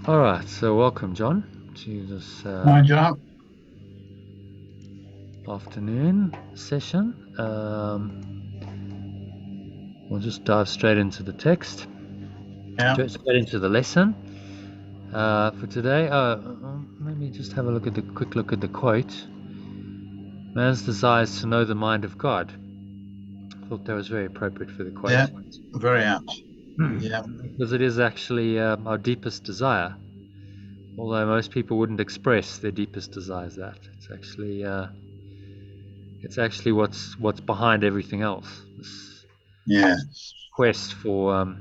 All right, so welcome, John, to this My job. afternoon session. We'll just dive straight into the text, Yeah. straight into the lesson for today. Maybe just have a quick look at the quote. Man's desire is to know the mind of God. I thought that was very appropriate for the quote. Yeah. Very apt. Yeah. Because it is actually our deepest desire. Although most people wouldn't express their deepest desires, that it's actually what's behind everything else. This Yeah. quest for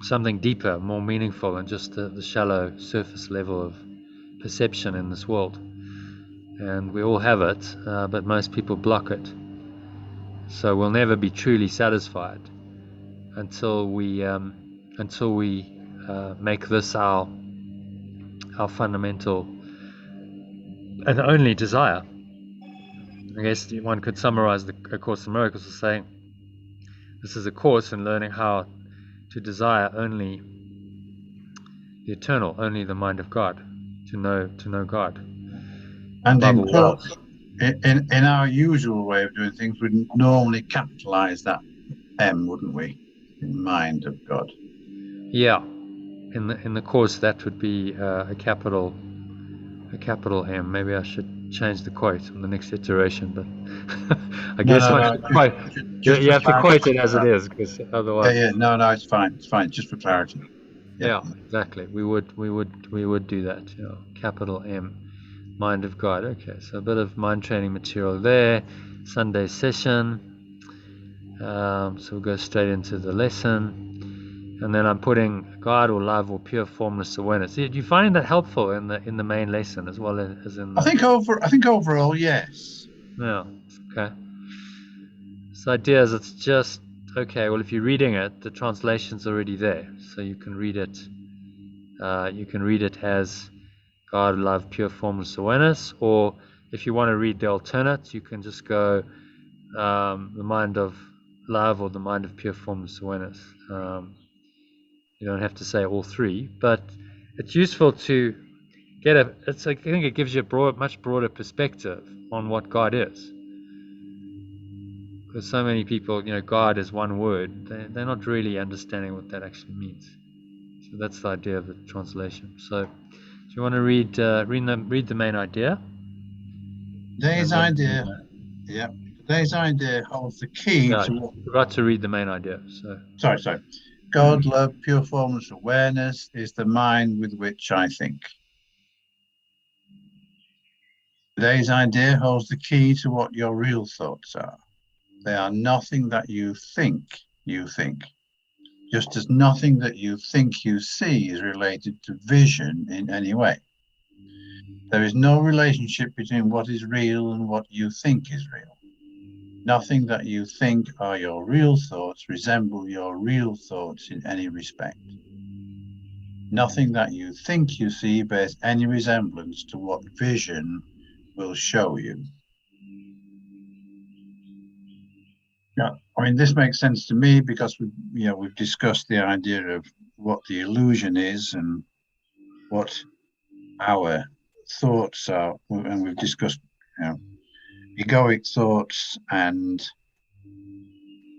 something deeper, more meaningful than just the shallow surface level of perception in this world. And we all have it, but most people block it. So we'll never be truly satisfied until we make this our fundamental and only desire. I guess one could summarize the A Course in Miracles as saying this is a course in learning how to desire only the eternal, only the mind of God, to know God And above all else. in our usual way of doing things, we'd normally capitalize that M, wouldn't we? In mind of God. Yeah, in the course that would be a capital M. Maybe I should change the quote in the next iteration, but I No, guess no, one no. should quote. Just You for have to clarity. quote it as it is, because Yeah, otherwise, yeah. No, no. It's fine. It's fine. Just for clarity. Yeah. yeah, exactly. We would do that. You know, capital M, mind of God. Okay, so a bit of mind training material there. Sunday session. So we'll go straight into the lesson, and then I'm putting God or love or pure formless awareness. Do you find that helpful in the main lesson as well as in I the? think overall, yes. Yeah. Okay. So the idea is it's just okay. Well, if you're reading it, the translation's already there, so you can read it. You can read it as God, love, pure formless awareness, or if you want to read the alternate, you can just go the mind of love or the mind of pure formless awareness. You don't have to say all three, but it's useful to get a. I think it gives you a much broader perspective on what God is. Because so many people, God is one word. They're not really understanding what that actually means. So that's the idea of the translation. So, do you want to read the main idea? Today's And then, idea. Yeah. Today's idea holds the key yeah, to what. I forgot to read the main idea. So, Sorry. God, love, pure formless awareness is the mind with which I think. Today's idea holds the key to what your real thoughts are. They are nothing that you think, just as nothing that you think you see is related to vision in any way. There is no relationship between what is real and what you think is real. Nothing that you think are your real thoughts resemble your real thoughts in any respect. Nothing that you think you see bears any resemblance to what vision will show you. Yeah, I mean, this makes sense to me because we've discussed the idea of what the illusion is and what our thoughts are, and we've discussed egoic thoughts and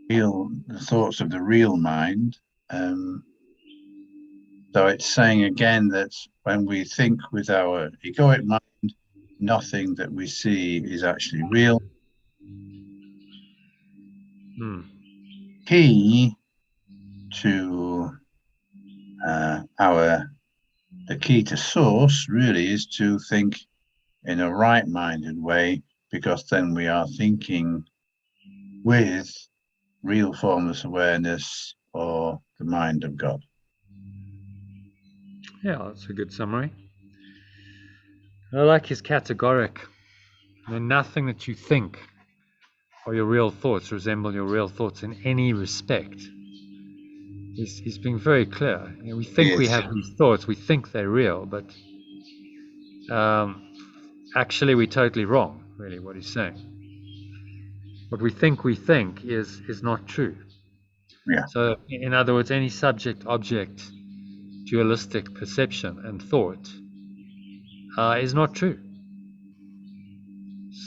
the thoughts of the real mind. So it's saying again that when we think with our egoic mind, nothing that we see is actually real. hmm. Key to the key to source really is to think in a right-minded way, because then we are thinking with real formless awareness or the mind of God. Yeah, that's a good summary. I like his categoric. Nothing that you think or your real thoughts resemble your real thoughts in any respect. He's being very clear. We think we Yes. have these thoughts, we think they're real, but actually we're totally wrong, really, what he's saying. What we think is not true. Yeah. So, in other words, any subject object dualistic perception and thought is not true.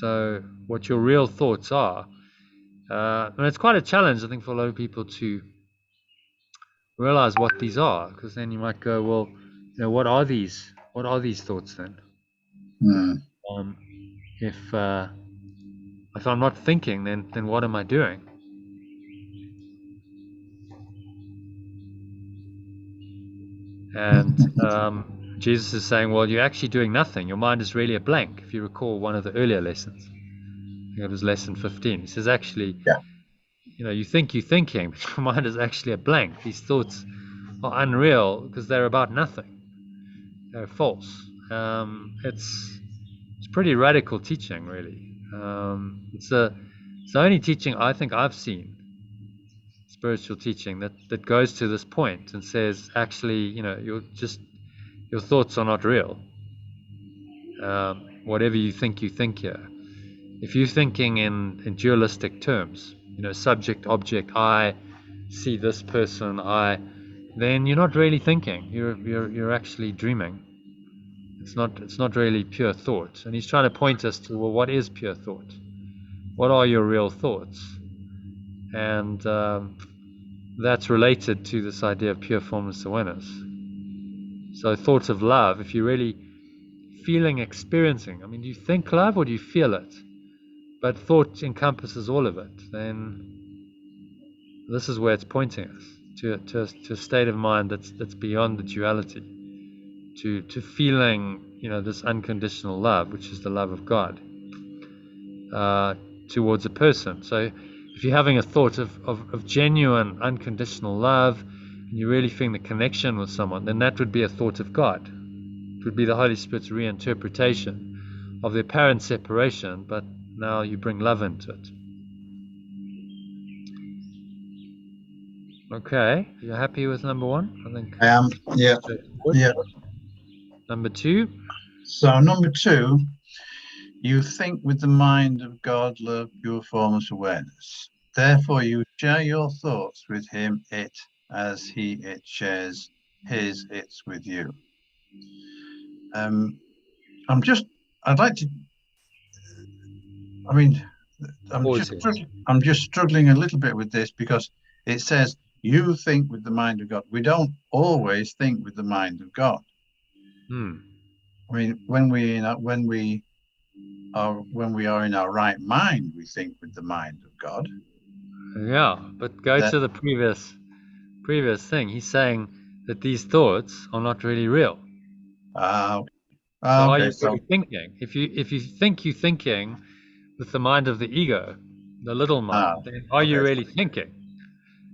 So what your real thoughts are, and it's quite a challenge, I think, for a lot of people to realize what these are, because then you might go, well, what are these? What are these thoughts then? Um, if I'm not thinking, then what am I doing? And Jesus is saying, well, you're actually doing nothing. Your mind is really a blank. If you recall one of the earlier lessons, I think it was lesson 15. He says, actually, you think you're thinking, but your mind is actually a blank. These thoughts are unreal because they're about nothing. They're false. It's pretty radical teaching, really. It's the only teaching I think I've seen, spiritual teaching, that goes to this point and says, actually, your thoughts are not real. Whatever you think here. If you're thinking in dualistic terms, subject, object, I see this person, then you're not really thinking. You're actually dreaming. It's not really pure thought. And he's trying to point us to, well, what is pure thought? What are your real thoughts? And that's related to this idea of pure formless awareness. So thoughts of love, if you're really feeling, experiencing, do you think love or do you feel it? But thought encompasses all of it. Then this is where it's pointing us to a state of mind that's beyond the duality, to feeling, this unconditional love, which is the love of God, towards a person. So if you're having a thought of genuine unconditional love, and you're really feeling the connection with someone, then that would be a thought of God. It would be the Holy Spirit's reinterpretation of the apparent separation, but now you bring love into it. Okay, you're happy with number one? I think I am. Yeah. Yeah. Number two. So number two, you think with the mind of God, love, pure formless awareness. Therefore, you share your thoughts with him, it, as it shares his, it's with you. I'd like to, I'm just struggling a little bit with this because it says you think with the mind of God. We don't always think with the mind of God. When we are in our right mind, we think with the mind of God. Yeah, but go to the previous thing. He's saying that these thoughts are not really real. So are you really thinking? If you think you're thinking with the mind of the ego, the little mind, then are you really thinking?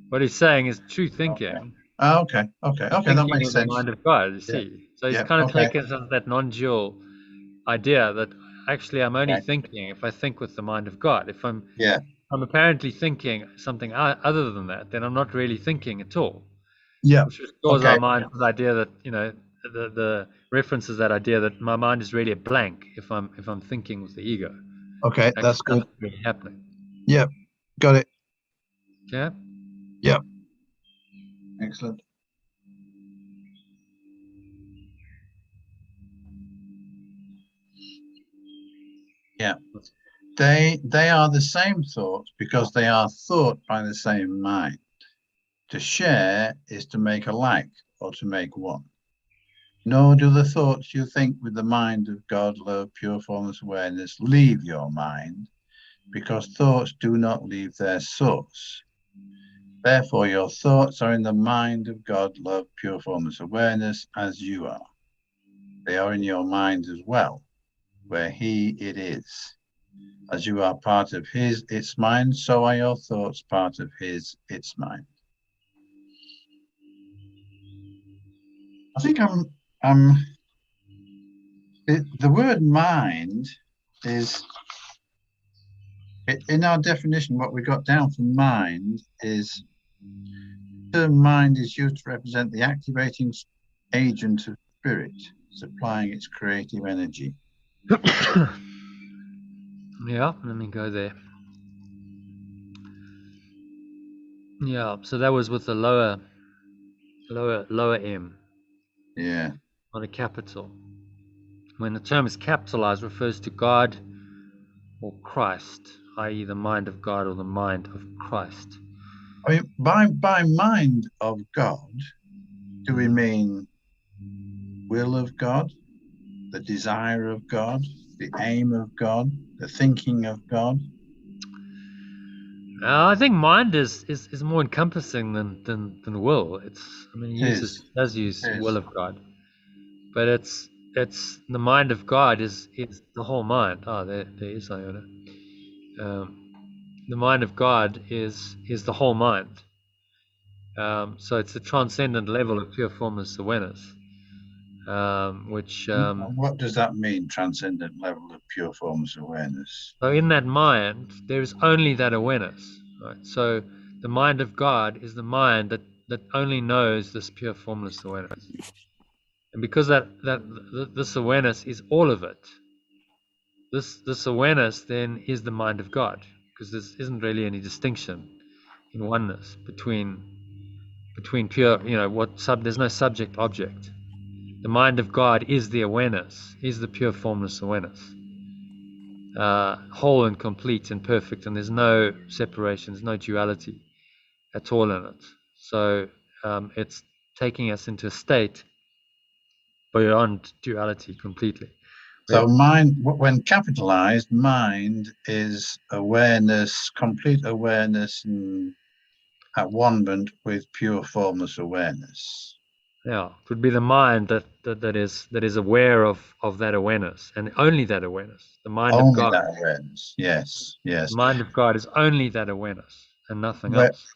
What he's saying is true thinking. Okay, that makes with sense. The mind of God, you see. So he's kind of taken that non-dual idea that actually I'm only thinking if I think with the mind of God. If I'm apparently thinking something other than that, then I'm not really thinking at all. Yeah. Which restores our mind to the idea that, the references that idea that my mind is really a blank if I'm thinking with the ego. Okay, that's good. Really happening. Yep, got it. Yeah. Yep. Excellent. Yeah. They are the same thoughts because they are thought by the same mind. To share is to make alike or to make one. Nor do the thoughts you think with the mind of God, love, pure formless awareness leave your mind, because thoughts do not leave their source. Therefore, your thoughts are in the mind of God, love, pure formless awareness, as you are. They are in your mind as well, where it is. As you are part of his, its mind, so are your thoughts part of his, its mind. I think the word mind is, in our definition, what we got down for mind is, the term mind is used to represent the activating agent of spirit, supplying its creative energy. Yeah, let me go there. Yeah, so that was with the lower M. Yeah. not a capital. When the term is capitalized, it refers to God or Christ, i.e. the mind of God or the mind of Christ. I mean, by mind of God, do we mean will of God, the desire of God, the aim of God, the thinking of God? I think mind is more encompassing than will. I mean, It does is. use It will is. of God, but it's the mind of God is the whole mind. Oh, there is Iona. The mind of God is the whole mind. So it's the transcendent level of pure formless awareness, which What does that mean, transcendent level of pure formless awareness? so in that mind there is only that awareness. Right? So the mind of God is the mind that only knows this pure formless awareness, and because this awareness is all of it, this awareness then is the mind of God, because there isn't really any distinction in oneness between pure, there's no subject object. The mind of God is the awareness, is the pure formless awareness, whole and complete and perfect, and there's no separation, there's no duality at all in it. So it's taking us into a state beyond duality completely. So mind, when capitalized, mind is awareness, complete awareness and at one moment with pure formless awareness. Yeah, it would be the mind that is aware of that awareness, and only that awareness. The mind of Only God. that awareness. Yes, The yes. mind of God is only that awareness and nothing Where, else.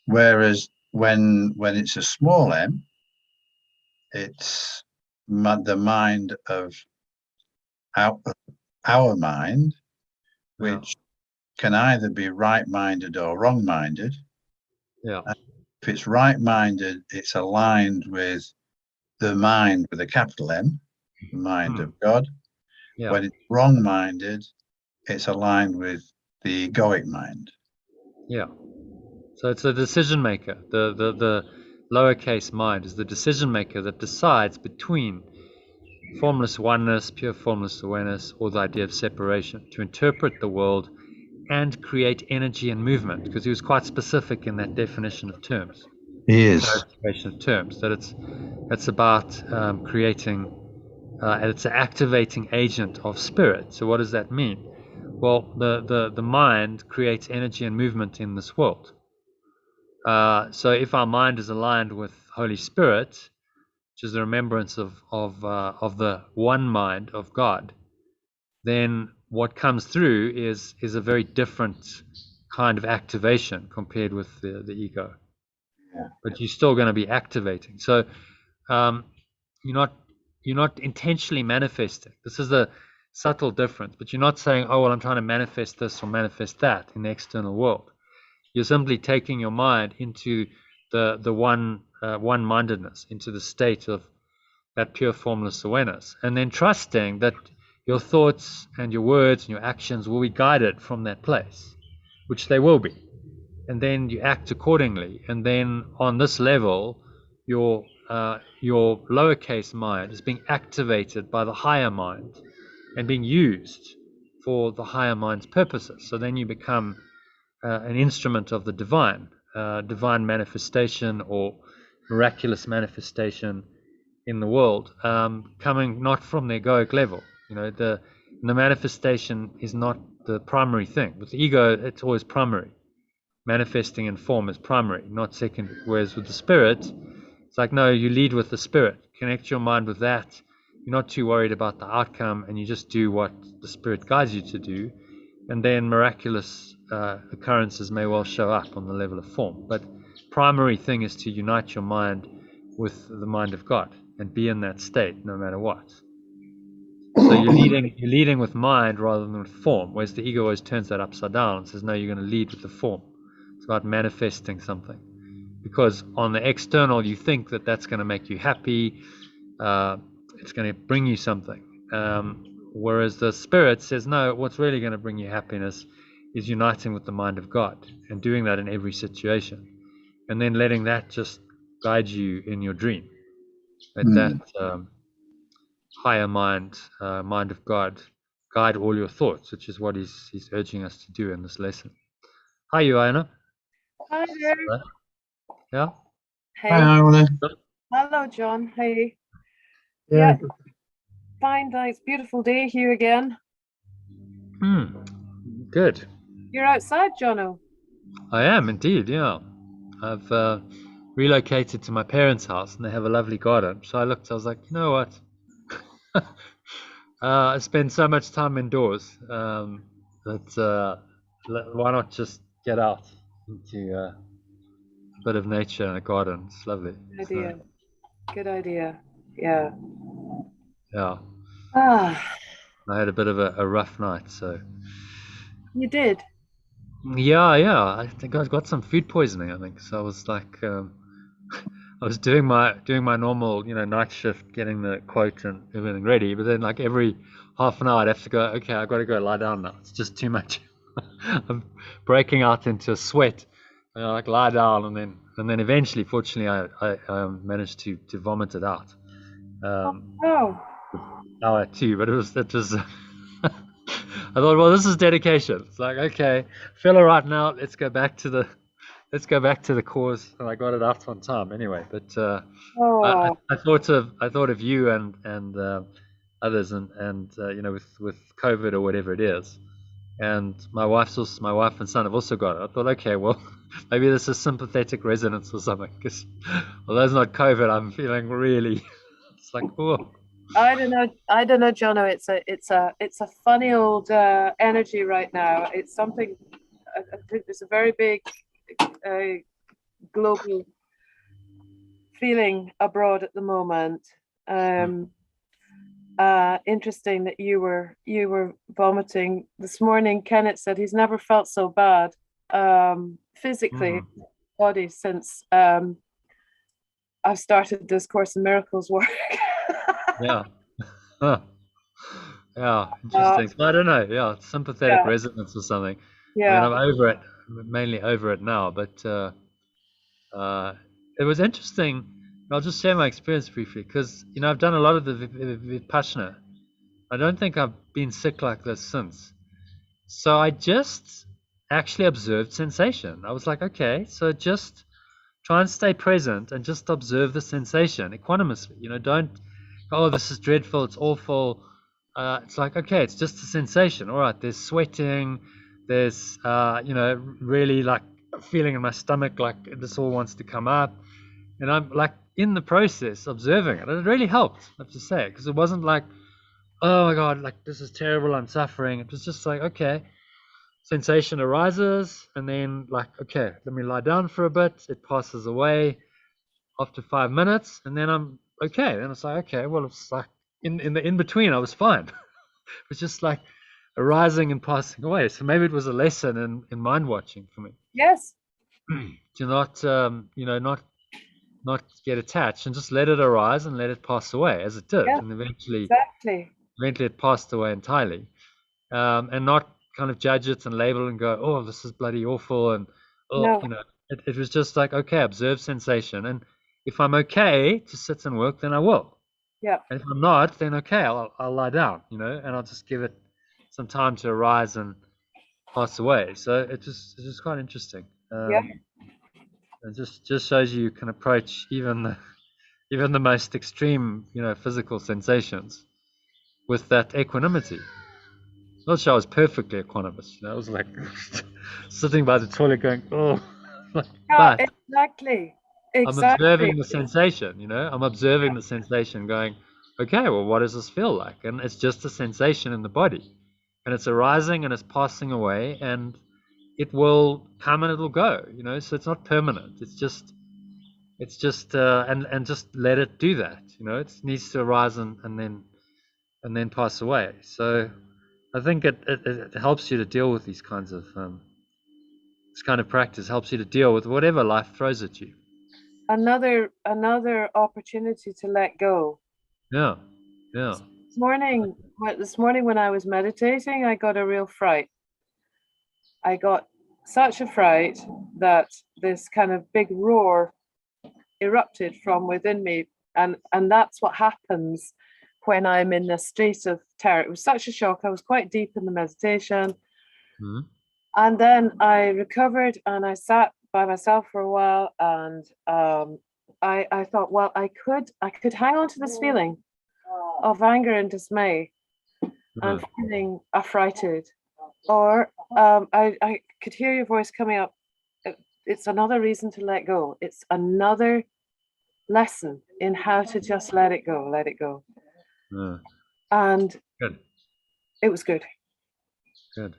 whereas when it's a small m, it's the mind of our, our mind, Yeah, which can either be right-minded or wrong-minded. yeah, And if it's right-minded, it's aligned with the mind with a capital M, the mind hmm. of God. Yeah, When it's wrong-minded, it's aligned with the egoic mind. yeah. So it's a decision maker. The lowercase mind is the decision maker that decides between formless oneness, pure formless awareness, or the idea of separation to interpret the world and create energy and movement, because he was quite specific in that definition of terms, He the is. clarification of terms, that it's about creating, and it's an activating agent of spirit. So what does that mean? Well, the mind creates energy and movement in this world. So if our mind is aligned with Holy Spirit, which is the remembrance of the one mind of God, then what comes through is a very different kind of activation compared with the ego. Yeah. But you're still going to be activating. So um, you're not intentionally manifesting. This is the subtle difference. But you're not saying, oh well, I'm trying to manifest this or manifest that in the external world. You're simply taking your mind into the one-mindedness, into the state of that pure formless awareness, and then trusting that your thoughts and your words and your actions will be guided from that place, which they will be. And then you act accordingly. And then on this level, your lowercase mind is being activated by the higher mind and being used for the higher mind's purposes. So then you become an instrument of the divine manifestation or miraculous manifestation in the world, coming not from the egoic level. The manifestation is not the primary thing. With the ego, it's always primary. Manifesting in form is primary, not secondary. Whereas with the spirit, it's like, no, you lead with the spirit. Connect your mind with that. You're not too worried about the outcome, and you just do what the spirit guides you to do. And then miraculous occurrences may well show up on the level of form. But primary thing is to unite your mind with the mind of God and be in that state no matter what. So you're leading with mind rather than with form, whereas the ego always turns that upside down and says, no, you're going to lead with the form. It's about manifesting something. Because on the external, you think that that's going to make you happy, it's going to bring you something. Whereas the spirit says, no, what's really going to bring you happiness is uniting with the mind of God and doing that in every situation. And then letting that just guide you in your dream. Let that higher mind, mind of God, guide all your thoughts, which is what he's urging us to do in this lesson. Hi, Iona. Hi there. Yeah. Hey. Hi, Iona. Hello, John. Hey. Yeah. Fine, thanks. Beautiful day here again. Good. You're outside, Jono. I am indeed. Yeah. I've relocated to my parents' house, and they have a lovely garden. So I looked. I was like, you know what? I spend so much time indoors that why not just get out into a bit of nature and a garden? It's lovely. Good idea. Good idea. Yeah. Yeah. Ah, I had a bit of a rough night, so you did. yeah. I think I got some food poisoning. I think so. I was like, I was doing my normal, night shift, getting the quote and everything ready. But then, like every half an hour, I'd have to go. Okay, I got to go lie down now. It's just too much. I'm breaking out into a sweat. Like lie down, and then eventually, fortunately, I managed to vomit it out. Oh, Hour two, but it was I thought, well, this is dedication. It's like, okay, feel all right now. Let's go back to the cause, and I got it out on time anyway. But I thought of you and others, and with COVID or whatever it is, and my wife and son have also got it. I thought, okay, well, maybe this is sympathetic resonance or something. Because although it's not COVID, I'm feeling really. It's like, oh. I don't know, Jono. It's a funny old energy right now. It's something. I think there's a very big global feeling abroad at the moment. Interesting that you were vomiting this morning. Kenneth said he's never felt so bad physically, body since I've started this Course in Miracles work. Yeah. Huh. Yeah, interesting. I don't know. Yeah, sympathetic resonance or something. Yeah. I mean, I'm over it, mainly over it now. But it was interesting. I'll just share my experience briefly because I've done a lot of the Vipassana. I don't think I've been sick like this since. So I just actually observed sensation. I was like, okay, so just try and stay present and just observe the sensation equanimously. Don't, oh, this is dreadful, it's awful. It's like, okay, it's just a sensation. All right, there's sweating, there's really like a feeling in my stomach like this all wants to come up, and I'm like in the process observing it, and it really helped, I have to say, because it wasn't like, oh my god, like this is terrible, I'm suffering. It was just like, okay, sensation arises, and then like, okay, let me lie down for a bit. It passes away after 5 minutes, and then I'm okay. Then it's like, okay, well, it's like in the in between, I was fine. It was just like arising and passing away. So maybe it was a lesson in mind watching for me. Yes. To not not get attached and just let it arise and let it pass away as it did, and eventually it passed away entirely, and not kind of judge it and label and go, oh, this is bloody awful, and it was just like, okay, observe sensation, and if I'm okay to sit and work, then I will. Yeah. And if I'm not, then okay, I'll lie down, and I'll just give it some time to arise and pass away. So it's just quite interesting. It just shows you can approach even the most extreme, physical sensations with that equanimity. Not sure I was perfectly equanimous. I was like sitting by the toilet going, oh. But exactly. I'm observing the sensation, I'm observing the sensation going, okay, well, what does this feel like? And it's just a sensation in the body. And it's arising and it's passing away, and it will come and it will go, so it's not permanent. It's just and just let it do that. It needs to arise and then pass away. So I think it helps you to deal with these kinds of this kind of practice helps you to deal with whatever life throws at you. Another opportunity to let go. Yeah. This morning when I was meditating, I got a real fright. I got such a fright that this kind of big roar erupted from within me, and that's what happens when I'm in a state of terror. It was such a shock. I was quite deep in the meditation. Mm. And then I recovered and I sat by myself for a while, and I thought, well, I could hang on to this feeling of anger and dismay and feeling affrighted, or I could hear your voice coming up. It's another reason to let go. It's another lesson in how to just let it go, let it go. And Good. it was good. Good.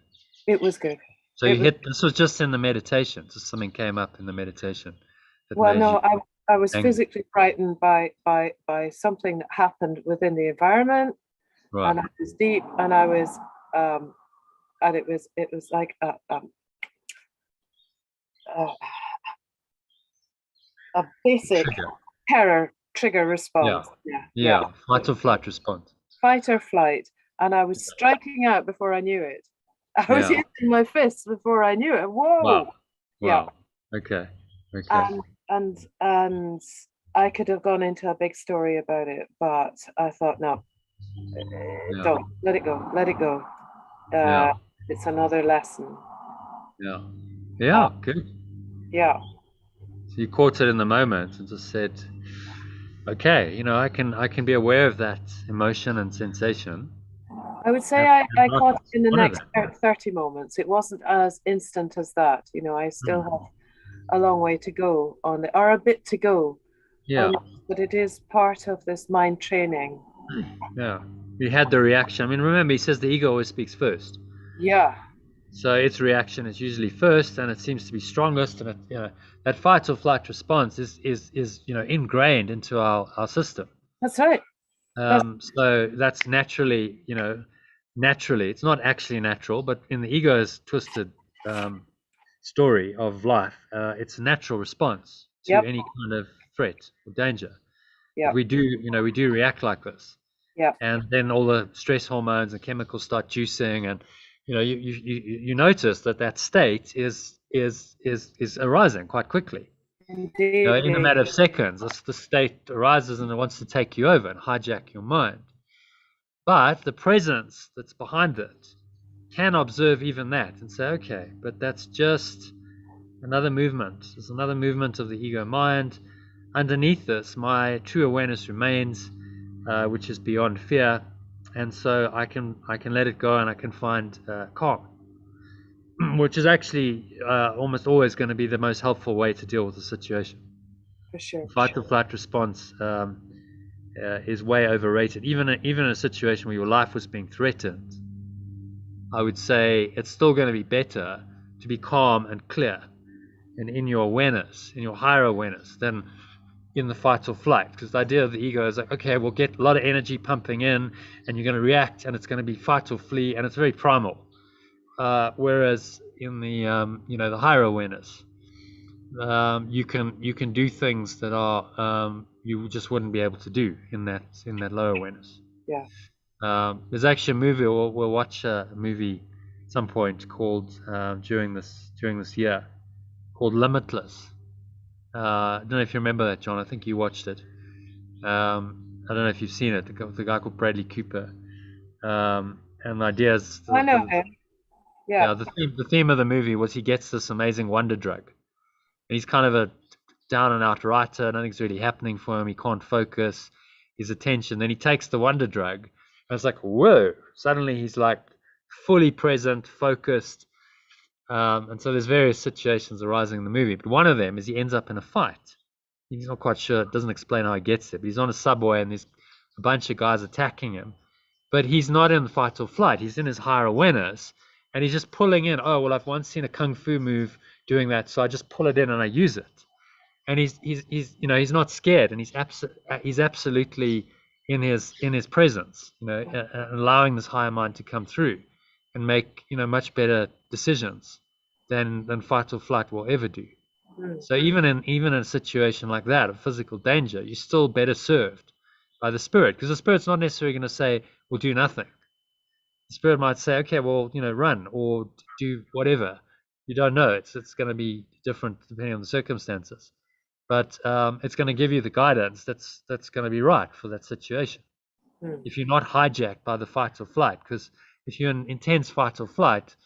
It was good. So you hit, this was just in the meditation, just something came up in the meditation. Well, no, I was angry. physically frightened by something that happened within the environment, Right. and I was deep, and I was, and it was like a basic terror trigger response. Yeah. Fight or flight response. Fight or flight, and I was striking out before I knew it. I was using my fists before I knew it. Whoa! Wow. Yeah. Okay. And I could have gone into a big story about it, but I thought, no, don't, let it go, let it go. It's another lesson. Yeah. Good. Yeah. So you caught it in the moment and just said, okay, you know, I can be aware of that emotion and sensation. I would say I caught it in the next 30 moments. It wasn't as instant as that. You know, I still have a long way to go on it, or a bit to go. Yeah. But it is part of this mind training. Yeah. You had the reaction. I mean, remember, he says the ego always speaks first. Yeah. So its reaction is usually first, and it seems to be strongest. And it, you know, that fight or flight response is you know, ingrained into our system. That's right. So that's naturally, you know, it's not actually natural, but in the ego's twisted story of life, it's a natural response to any kind of threat or danger. Yeah. We do react like this. Yeah. And then all the stress hormones and chemicals start juicing, and you know, you notice that state is arising quite quickly. Indeed. You know, in a matter of seconds, the state arises and it wants to take you over and hijack your mind. But the presence that's behind it can observe even that and say, okay, but that's just another movement. There's another movement of the ego mind. Underneath this, my true awareness remains, which is beyond fear, and so I can let it go and I can find calm, which is actually almost always going to be the most helpful way to deal with the situation. For sure. Fight or flight response is way overrated. Even in a situation where your life was being threatened, I would say it's still going to be better to be calm and clear and in your awareness, in your higher awareness, than in the fight or flight. Because the idea of the ego is like, okay, we'll get a lot of energy pumping in and you're going to react and it's going to be fight or flee, and it's very primal. Whereas in the you know, the higher awareness, you can do things that are you just wouldn't be able to do in that lower awareness. Yeah. There's actually a movie, we'll watch a movie at some point called during this year, called Limitless. I don't know if you remember that, John. I think you watched it. I don't know if you've seen it. The guy called Bradley Cooper. And the idea is, I know him. Yeah. The theme of the movie was he gets this amazing wonder drug. And he's kind of a down and out writer. Nothing's really happening for him. He can't focus his attention. Then he takes the wonder drug. And it's like, whoa! Suddenly he's like fully present, focused. And so there's various situations arising in the movie. But one of them is he ends up in a fight. He's not quite sure. It doesn't explain how he gets there. But he's on a subway and there's a bunch of guys attacking him. But he's not in fight or flight. He's in his higher awareness. And he's just pulling in, oh, well, I've once seen a kung fu move doing that, so I just pull it in and I use it. And he's you know, he's not scared, and he's absolutely in his presence, you know, allowing this higher mind to come through and make, you know, much better decisions than fight or flight will ever do. So even in a situation like that of physical danger, you're still better served by the spirit, because the spirit's not necessarily going to say, well, do nothing. The spirit might say, okay, well, you know, run or do whatever. You don't know. It's going to be different depending on the circumstances. but it's going to give you the guidance that's going to be right for that situation. If you're not hijacked by the fight or flight, because if you're in intense fight or flight,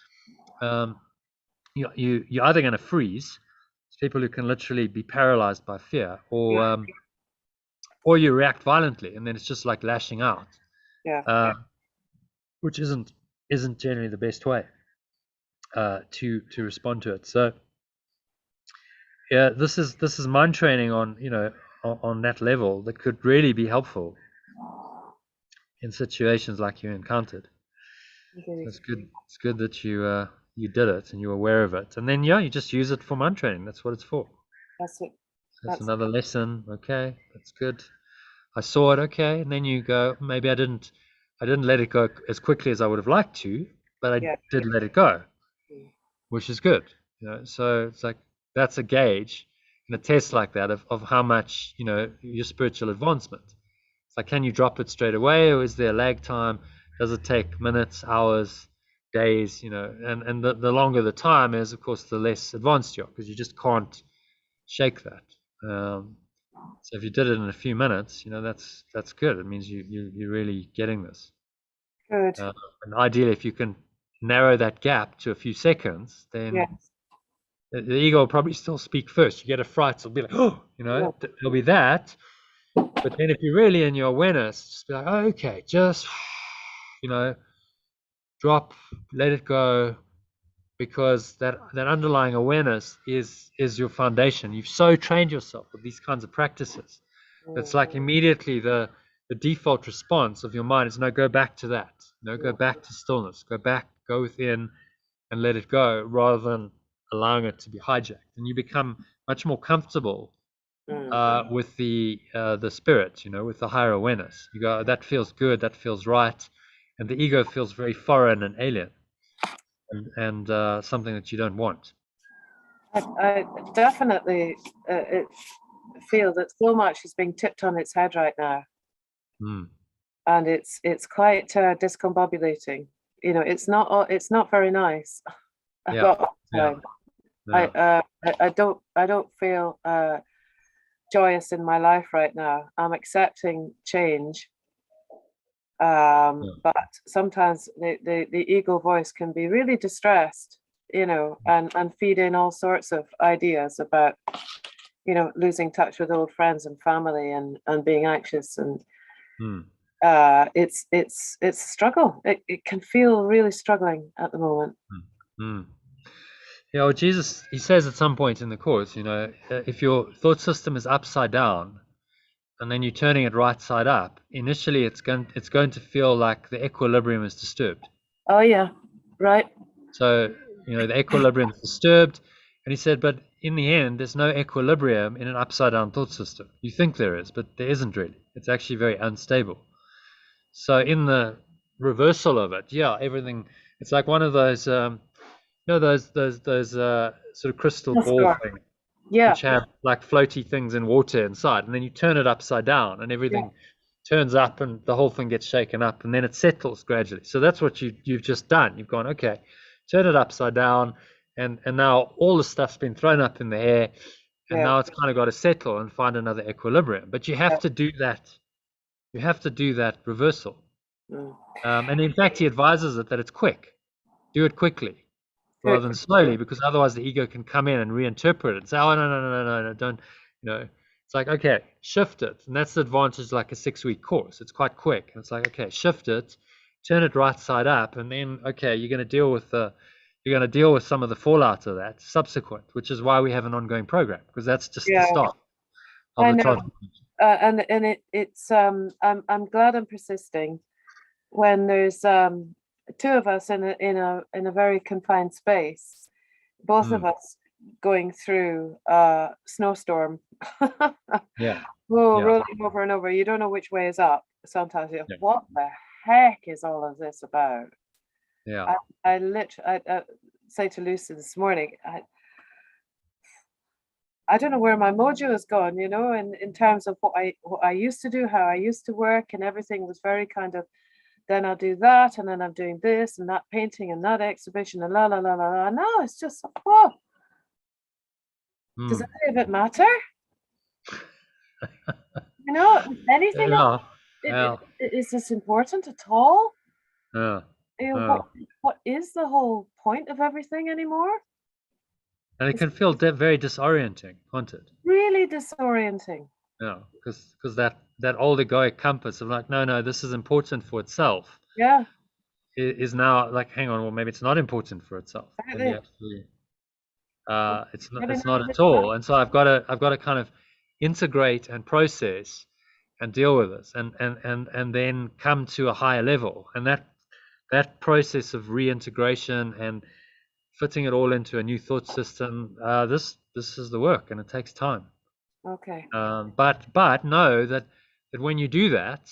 you're either going to freeze. It's people who can literally be paralyzed by fear, or you react violently, and then it's just like lashing out. Which isn't generally the best way to respond to it. So yeah, this is mind training on on that level that could really be helpful in situations like you encountered. So it's good that you did it and you're aware of it, and then you just use it for mind training. That's what it's for. That's it. That's another lesson. Okay, that's good. I saw it. Okay, and then you go, maybe I didn't let it go as quickly as I would have liked to, but I did let it go, which is good. So it's like that's a gauge in a test like that of how much your spiritual advancement. It's like, can you drop it straight away, or is there a lag time? Does it take minutes, hours, days? And the longer the time is, of course, the less advanced you are, because you just can't shake that. So if you did it in a few minutes, that's good. It means you're really getting this. Good. And ideally, if you can narrow that gap to a few seconds, then the ego will probably still speak first. You get a fright, it'll be like, oh, there'll be that. But then if you're really in your awareness, just be like, oh, okay, just, drop, let it go, because that underlying awareness is your foundation. You've so trained yourself with these kinds of practices. It's like immediately the default response of your mind is, no, go back to that. Go back to stillness. Go within and let it go, rather than allowing it to be hijacked. And you become much more comfortable with the spirit, with the higher awareness. You go, that feels good, that feels right. And the ego feels very foreign and alien, and something that you don't want. I definitely feel that so much is being tipped on its head right now, and it's quite discombobulating. It's not very nice. I don't feel joyous in my life right now. I'm accepting change, but sometimes the ego voice can be really distressed, and feed in all sorts of ideas about losing touch with old friends and family, and being anxious, and it's a struggle. It can feel really struggling at the moment. Yeah, well, Jesus, he says at some point in the course, if your thought system is upside down and then you're turning it right side up, initially it's going to feel like the equilibrium is disturbed. Oh yeah, right. So the equilibrium is disturbed, and he said, but in the end, there's no equilibrium in an upside down thought system. You think there is, but there isn't really. It's actually very unstable. So in the reversal of it, everything. It's like one of those. Those sort of crystal ball things, which have like floaty things in water inside, and then you turn it upside down, and everything turns up, and the whole thing gets shaken up, and then it settles gradually. So that's what you've just done. You've gone, okay, turn it upside down, and now all the stuff's been thrown up in the air, and now it's kind of got to settle and find another equilibrium. But you have to do that. You have to do that reversal. And in fact, he advises it that it's quick. Do it quickly, rather than slowly, because otherwise the ego can come in and reinterpret it and say, oh, no, don't, it's like, okay, shift it. And that's the advantage, like a 6-week course. It's quite quick. And it's like, okay, shift it, turn it right side up, and then, okay, you're going to deal with some of the fallout of that subsequent, which is why we have an ongoing program, because that's just the start of the transformation. And it's I'm glad I'm persisting when there's two of us in a very confined space, both of us going through a snowstorm. Rolling over and over. You don't know which way is up. Sometimes you're like, what the heck is all of this about? I literally say to Lucy this morning, I don't know where my mojo has gone, in terms of what I used to do, how I used to work, and everything was very kind of, then I'll do that, and then I'm doing this and that painting and that exhibition and la la la la la. Now it's just, does any of it matter? You know, anything else, Yeah, is this important at all? yeah, You know, yeah. what is the whole point of everything anymore? And it It's can feel very disorienting, can't it? really disorienting. Yeah, because that old egoic compass of like, no, this is important for itself, Yeah, is now like, hang on, well, maybe it's not important for itself. Maybe exactly. actually, it's Maybe not none of at it's right. all. And so I've got to kind of integrate and process and deal with this, and then come to a higher level. And that process of reintegration and fitting it all into a new thought system, this is the work, and it takes time. Okay. But know that when you do that,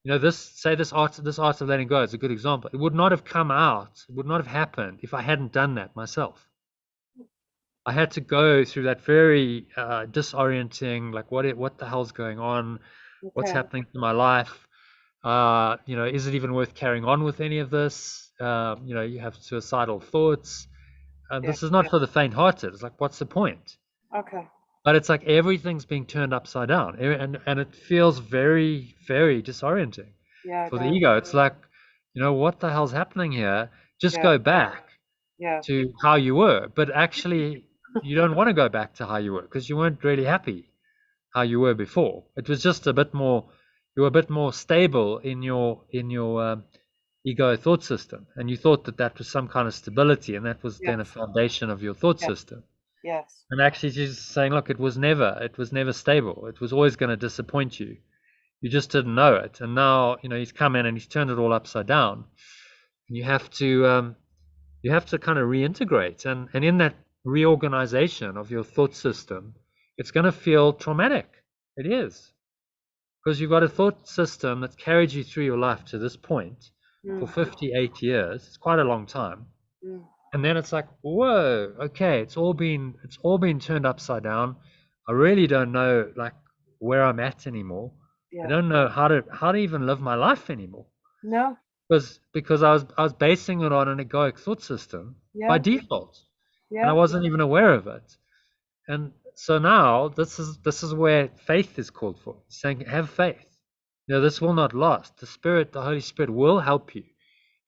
you know, this art of letting go is a good example. It would not have come out, it would not have happened if I hadn't done that myself. I had to go through that very disorienting, like what the hell's going on, what's Okay. happening to my life. You know, is it even worth carrying on with any of this? You know, you have suicidal thoughts. Yeah. This is not for the faint-hearted. It's like, what's the point? Okay. But it's like everything's being turned upside down, and it feels very, very disorienting Yeah. for the ego. It's like, you know, what the hell's happening here? Just go back Yeah. to how you were. But actually, you don't want to go back to how you were, because you weren't really happy how you were before. It was just a bit more, you were a bit more stable in your ego thought system, and you thought that was some kind of stability, and that was then a Yes. foundation of your thought Yes. system. Yes. And actually she's saying, look, it was never stable. It was always going to disappoint you. You just didn't know it. And now, you know, he's come in and he's turned it all upside down. And you have to kind of reintegrate. And in that reorganization of your thought system, it's going to feel traumatic. It is. Because you've got a thought system that's carried you through your life to this point for 58 years. It's quite a long time. And then it's like, whoa, okay, it's all been turned upside down. I really don't know like where I'm at anymore. Yeah. I don't know how to even live my life anymore. No. Because I was basing it on an egoic thought system by default. And I Yeah. wasn't even aware of it. And so now this is where faith is called for. It's saying, have faith. You know, this will not last. The Holy Spirit will help you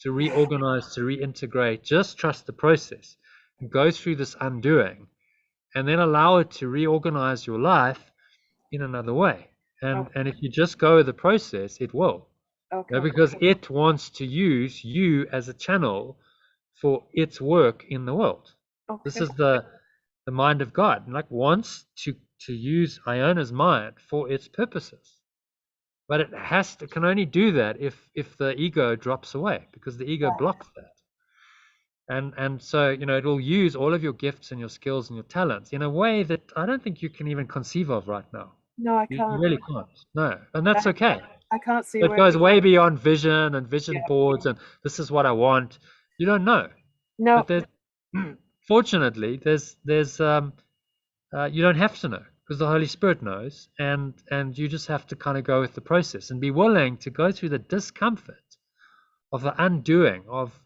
to reorganize, to reintegrate. Just trust the process and go through this undoing, and then allow it to reorganize your life in another way. And if you just go with the process, it will. Okay. You know, because it wants to use you as a channel for its work in the world. Okay. This is the mind of God, and like wants to use Iona's mind for its purposes. But it can only do that if the ego drops away, because the ego blocks that. And so, you know, it'll use all of your gifts and your skills and your talents in a way that I don't think you can even conceive of right now. No, I You can't. really can't. No, and that's okay. I can't see It where goes way beyond vision and vision boards and this is what I want. You don't know. No. But there's fortunately there's you don't have to know, because the Holy Spirit knows, and you just have to kind of go with the process and be willing to go through the discomfort of the undoing of,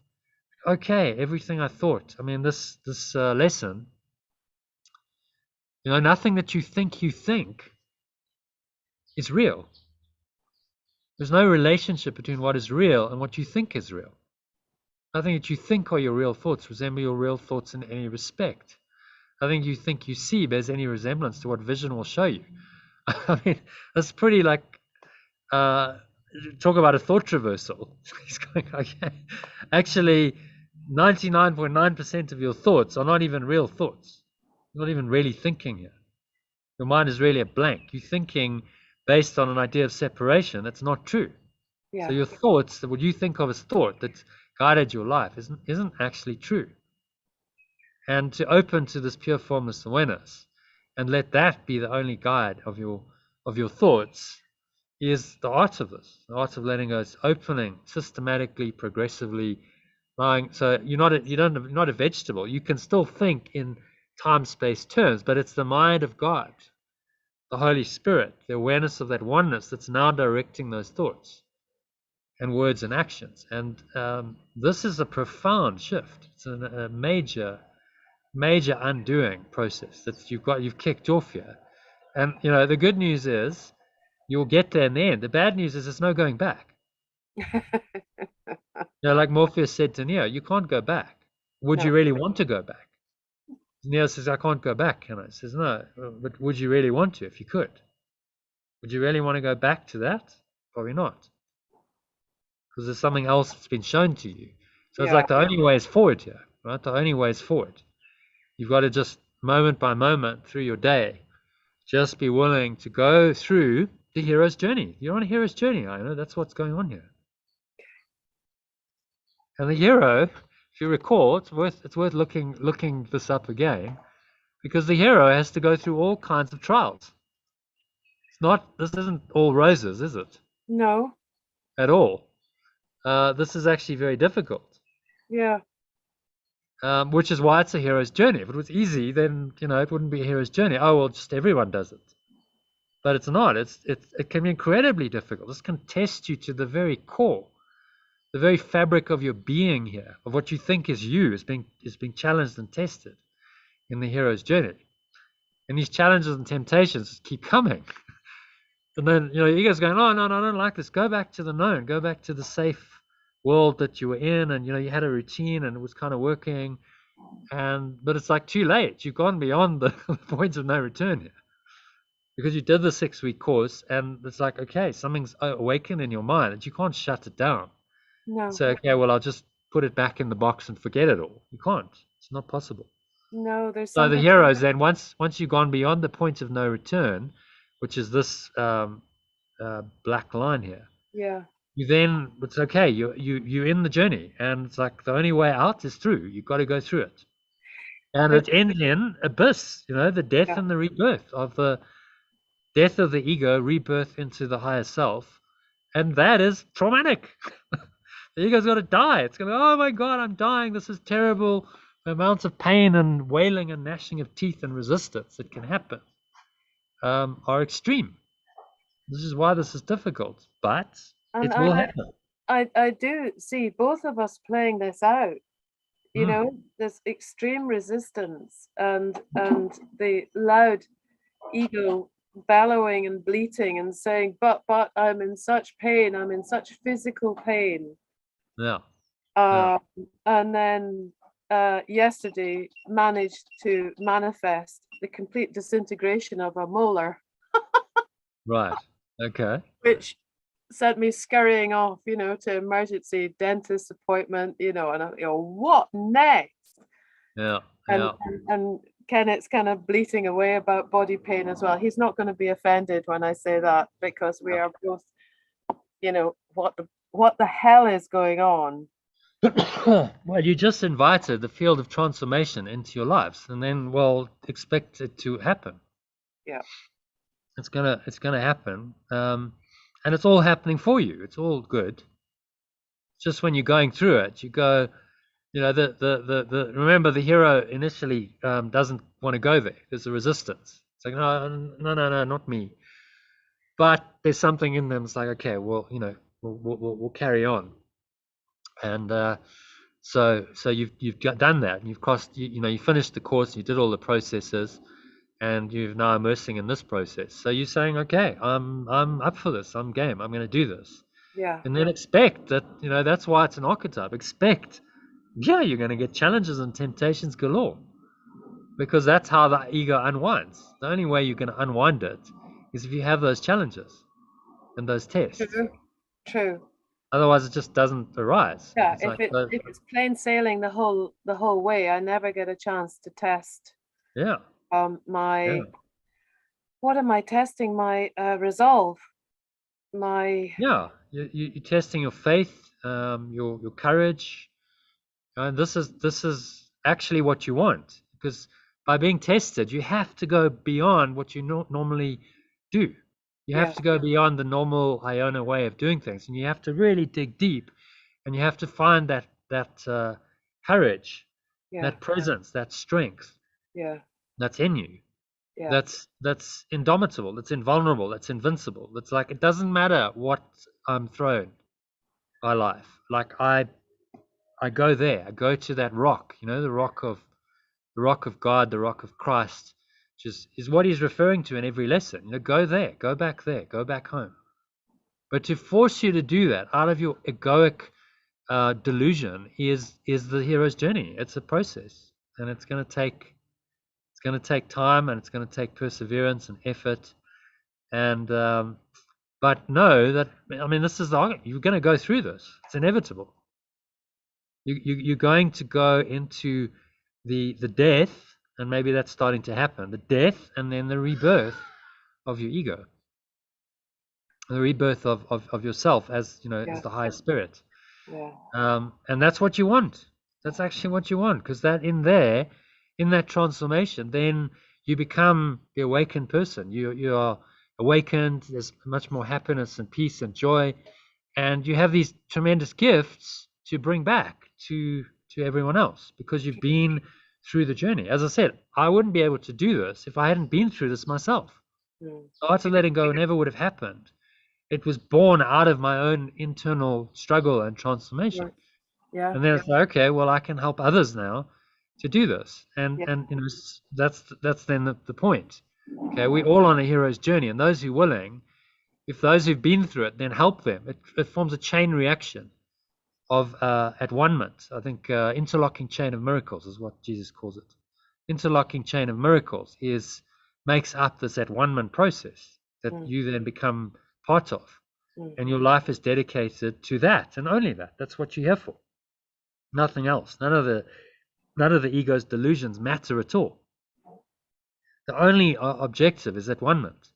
okay, everything I thought. I mean, this lesson, you know, nothing that you think is real. There's no relationship between what is real and what you think is real. Nothing that you think are your real thoughts resemble your real thoughts in any respect. Nothing you think you see bears any resemblance to what vision will show you. I mean, that's pretty like, talk about a thought reversal. He's going, okay, actually, 99.9% of your thoughts are not even real thoughts. You're not even really thinking here. Your mind is really a blank. You're thinking based on an idea of separation that's not true. Yeah. So your thoughts, what you think of as thought that's guided your life, isn't actually true. And to open to this pure formless awareness and let that be the only guide of your thoughts is the art of this. The art of letting go is opening systematically, progressively, allowing. So you're not a vegetable. You can still think in time-space terms, but it's the mind of God, the Holy Spirit, the awareness of that oneness that's now directing those thoughts and words and actions. And this is a profound shift. It's a major undoing process that you've kicked off here. And the good news is you'll get there in the end. The bad news is there's no going back. Like Morpheus said to Neo, you can't go back. Would you No. really want to go back? Neo says, I can't go back. And I says, no, but would you really want to if you could? Would you really want to go back to that? Probably not. Because there's something else that's been shown to you. So it's like the only way is forward here, right? The only way is forward. You've got to just moment by moment through your day, just be willing to go through the hero's journey. You're on a hero's journey, I know. That's what's going on here. And the hero, if you recall, it's worth looking this up again, because the hero has to go through all kinds of trials. This isn't all roses, is it? No. At all. This is actually very difficult. Yeah. Which is why it's a hero's journey. If it was easy, then it wouldn't be a hero's journey. Oh well, just everyone does it. But it's not. It can be incredibly difficult. This can test you to the very core, the very fabric of your being here, of what you think is you, is being challenged and tested in the hero's journey. And these challenges and temptations keep coming. And then your ego's going, oh no, I don't like this. Go back to the known. Go back to the safe world that you were in, and you had a routine and it was kind of working. But it's like too late. You've gone beyond the point of no return here. Because you did the 6-week course, and it's like, okay, something's awakened in your mind that you can't shut it down. No. So, okay, well, I'll just put it back in the box and forget it all. You can't. It's not possible. No, there's so something. The heroes then, once you've gone beyond the point of no return, which is this black line here. Yeah. You then, it's okay. You're in the journey, and it's like the only way out is through. You've got to go through it, and it ends in abyss. The death and the rebirth of the death of the ego, rebirth into the higher self, and that is traumatic. The ego's got to die. It's going to go, oh my God, I'm dying. This is terrible. The amounts of pain and wailing and gnashing of teeth and resistance that can happen are extreme. This is why this is difficult, but it will happen. I do see both of us playing this out. This extreme resistance and the loud ego bellowing and bleating and saying, but I'm in such pain. I'm in such physical pain. Yeah. And then yesterday managed to manifest the complete disintegration of a molar. Right. Okay. Which sent me scurrying off, to emergency dentist appointment, and I, what next? Yeah. And Kenneth's kind of bleating away about body pain as well. He's not going to be offended when I say that, because we are both, what the hell is going on? Well, you just invited the field of transformation into your lives, and then, expect it to happen. Yeah. It's gonna happen, and it's all happening for you. It's all good. Just when you're going through it, you go, remember the hero initially doesn't want to go there. There's a resistance. It's like, no, not me. But there's something in them. It's like, okay, well, we'll carry on. And so you've done that, and you've crossed. You finished the course. You did all the processes. And you're now immersing in this process. So you're saying, okay, I'm up for this. I'm game. I'm going to do this. Yeah. And then expect that, that's why it's an archetype. Expect, you're going to get challenges and temptations galore. Because that's how the ego unwinds. The only way you're going to unwind it is if you have those challenges and those tests. True. Otherwise, it just doesn't arise. Yeah, if it's plain sailing the whole way, I never get a chance to test. Yeah. What am I testing? My resolve. You're testing your faith, your courage, and this is actually what you want, because by being tested, you have to go beyond what you normally do. You have to go beyond the normal Iona way of doing things, and you have to really dig deep, and you have to find that courage, that presence, that strength. Yeah. That's in you. Yeah. That's indomitable, that's invulnerable, that's invincible. That's like, it doesn't matter what I'm thrown by life. Like I go there. I go to that rock, the rock of God, the rock of Christ, which is what he's referring to in every lesson. You know, go there, go back there, go back home. But to force you to do that out of your egoic delusion is the hero's journey. It's a process, and it's going to take time, and it's going to take perseverance and effort. And but know that, I mean, this is you're going to go through this. It's inevitable. You're going to go into the death, and maybe that's starting to happen. The death, and then the rebirth of your ego, the rebirth of yourself as, you know, as the higher spirit. Yeah. And that's what you want. That's actually what you want, because that in that transformation, then you become the awakened person. You are awakened. There's much more happiness and peace and joy, and you have these tremendous gifts to bring back to everyone else, because you've been through the journey. As I said, I wouldn't be able to do this if I hadn't been through this myself. So Art of Letting Go never would have happened. It was born out of my own internal struggle and transformation. Yeah. And then it's like, okay, well, I can help others now to do this. And you know, that's then the point. Okay, we're all on a hero's journey, and those who are willing, if those who've been through it, then help them. It forms a chain reaction of at one-ment. I think interlocking chain of miracles is what Jesus calls it. Interlocking chain of miracles makes up this at one-ment process that you then become part of, and your life is dedicated to that and only that. That's what you're here for. Nothing else. None of the ego's delusions matter at all. The only objective is at one-ment.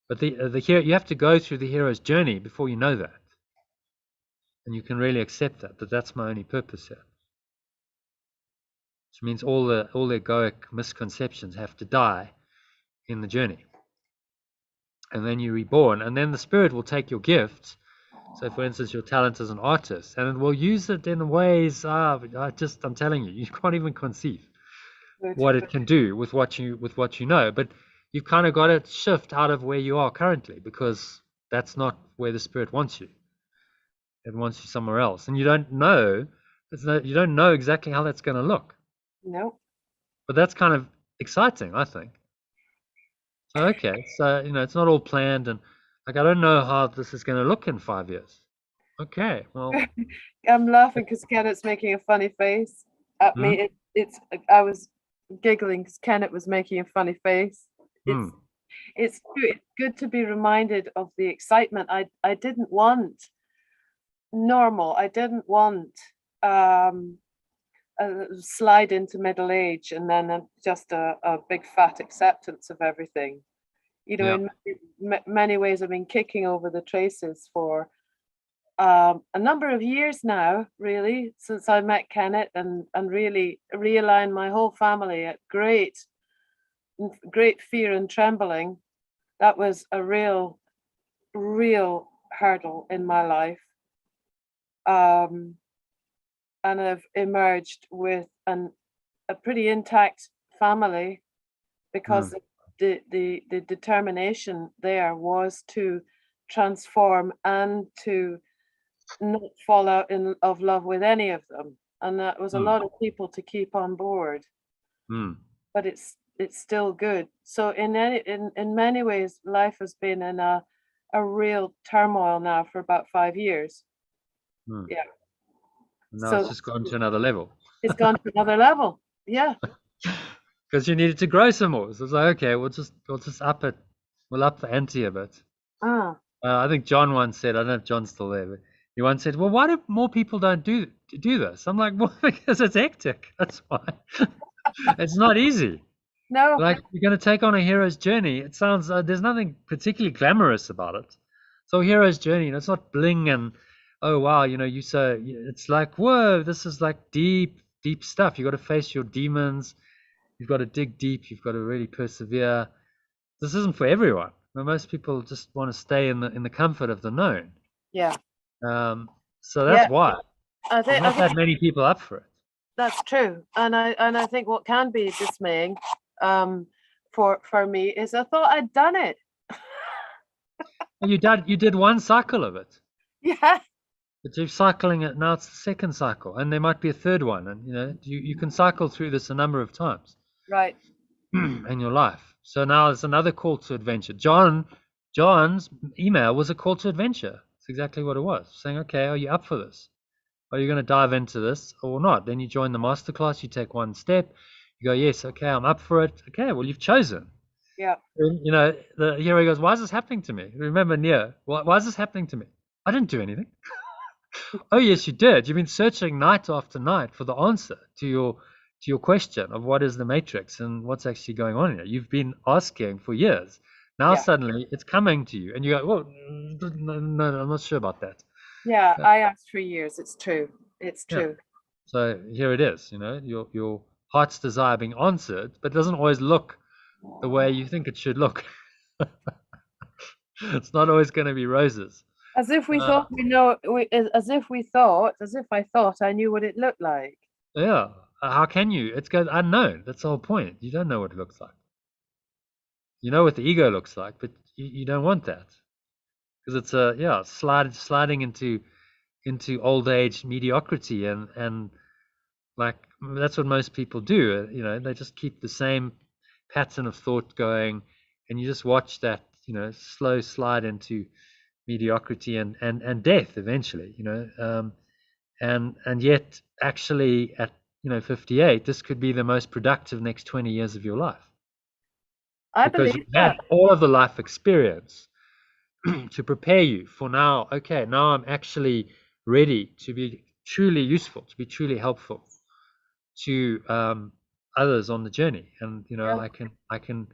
But the hero, you have to go through the hero's journey before you know that. And you can really accept that that's my only purpose here. Which means all the egoic misconceptions have to die in the journey. And then you're reborn, and then the spirit will take your gift. So for instance, your talent as an artist, and it will use it in ways I'm telling you can't even conceive what it can do with what you know. But you've kind of got to shift out of where you are currently, because that's not where the spirit wants you. It wants you somewhere else, and you don't know. You don't know exactly how that's going to look. No. But that's kind of exciting, I think. So okay, so you know, it's not all planned, and like I don't know how this is going to look in 5 years. Okay, well, I'm laughing because Kenneth's making a funny face at me. I was giggling because Kenneth was making a funny face. It's good to be reminded of the excitement. I didn't want normal. I didn't want a slide into middle age and then just a big fat acceptance of everything. You know, in many ways, I've been kicking over the traces for a number of years now, really, since I met Kenneth, and really realigned my whole family at great fear and trembling. That was a real hurdle in my life. And I've emerged with a pretty intact family, because the determination there was to transform and to not fall out of love with any of them, and that was a lot of people to keep on board. But it's still good. So in many ways, life has been in a real turmoil now for about 5 years. Yeah. Now it's just gone to another level. It's gone to another level. Yeah. Because you needed to grow some more. So it's like, okay, we'll just up it. We'll up the ante a bit. I think John once said, I don't know if John's still there, but he once said, well, why do more people don't do this? I'm like, well, because it's hectic. That's why. It's not easy. No. Like, you're going to take on a hero's journey. It sounds, there's nothing particularly glamorous about it. So hero's journey, you know, it's not bling and, oh, wow, you know, it's like, whoa, this is like deep stuff. You got to face your demons. You've got to dig deep. You've got to really persevere. This isn't for everyone. Most people just want to stay in the comfort of the known. Yeah. So that's why. I think not that many people up for it. That's true, and I think what can be dismaying, for me, is I thought I'd done it. You did one cycle of it. Yeah. But you're cycling it now. It's the second cycle, and there might be a third one, and you know you can cycle through this a number of times. Right. in your life. So now it's another call to adventure. John's email was a call to adventure. It's exactly what it was, saying, okay, are you up for this? Are you going to dive into this or not? Then you join the masterclass, you take one step, you go, yes, okay, I'm up for it. Okay, well, you've chosen. Yeah. And, you know, the hero goes, why is this happening to me? Remember, Nia, why is this happening to me? I didn't do anything. Oh, yes, you did. You've been searching night after night for the answer to your question of what is the matrix and what's actually going on here. You've been asking for years. Now suddenly it's coming to you, and you go, well, no, I'm not sure about that. Yeah, I asked for years. It's true. It's true. So here it is, you know, your heart's desire being answered, but it doesn't always look the way you think it should look. It's not always going to be roses. As if we thought as if I thought I knew what it looked like. Yeah. How can you? It's unknown. That's the whole point. You don't know what it looks like. You know what the ego looks like, but you don't want that. Because it's sliding into old age mediocrity and like that's what most people do. You know, they just keep the same pattern of thought going, and you just watch that, you know, slow slide into mediocrity and death eventually, you know. And yet actually at, you know, 58, this could be the most productive next 20 years of your life. I because believe you've had all of the life experience to prepare you for now. Okay, now I'm actually ready to be truly useful, to be truly helpful to others on the journey. And you know, I can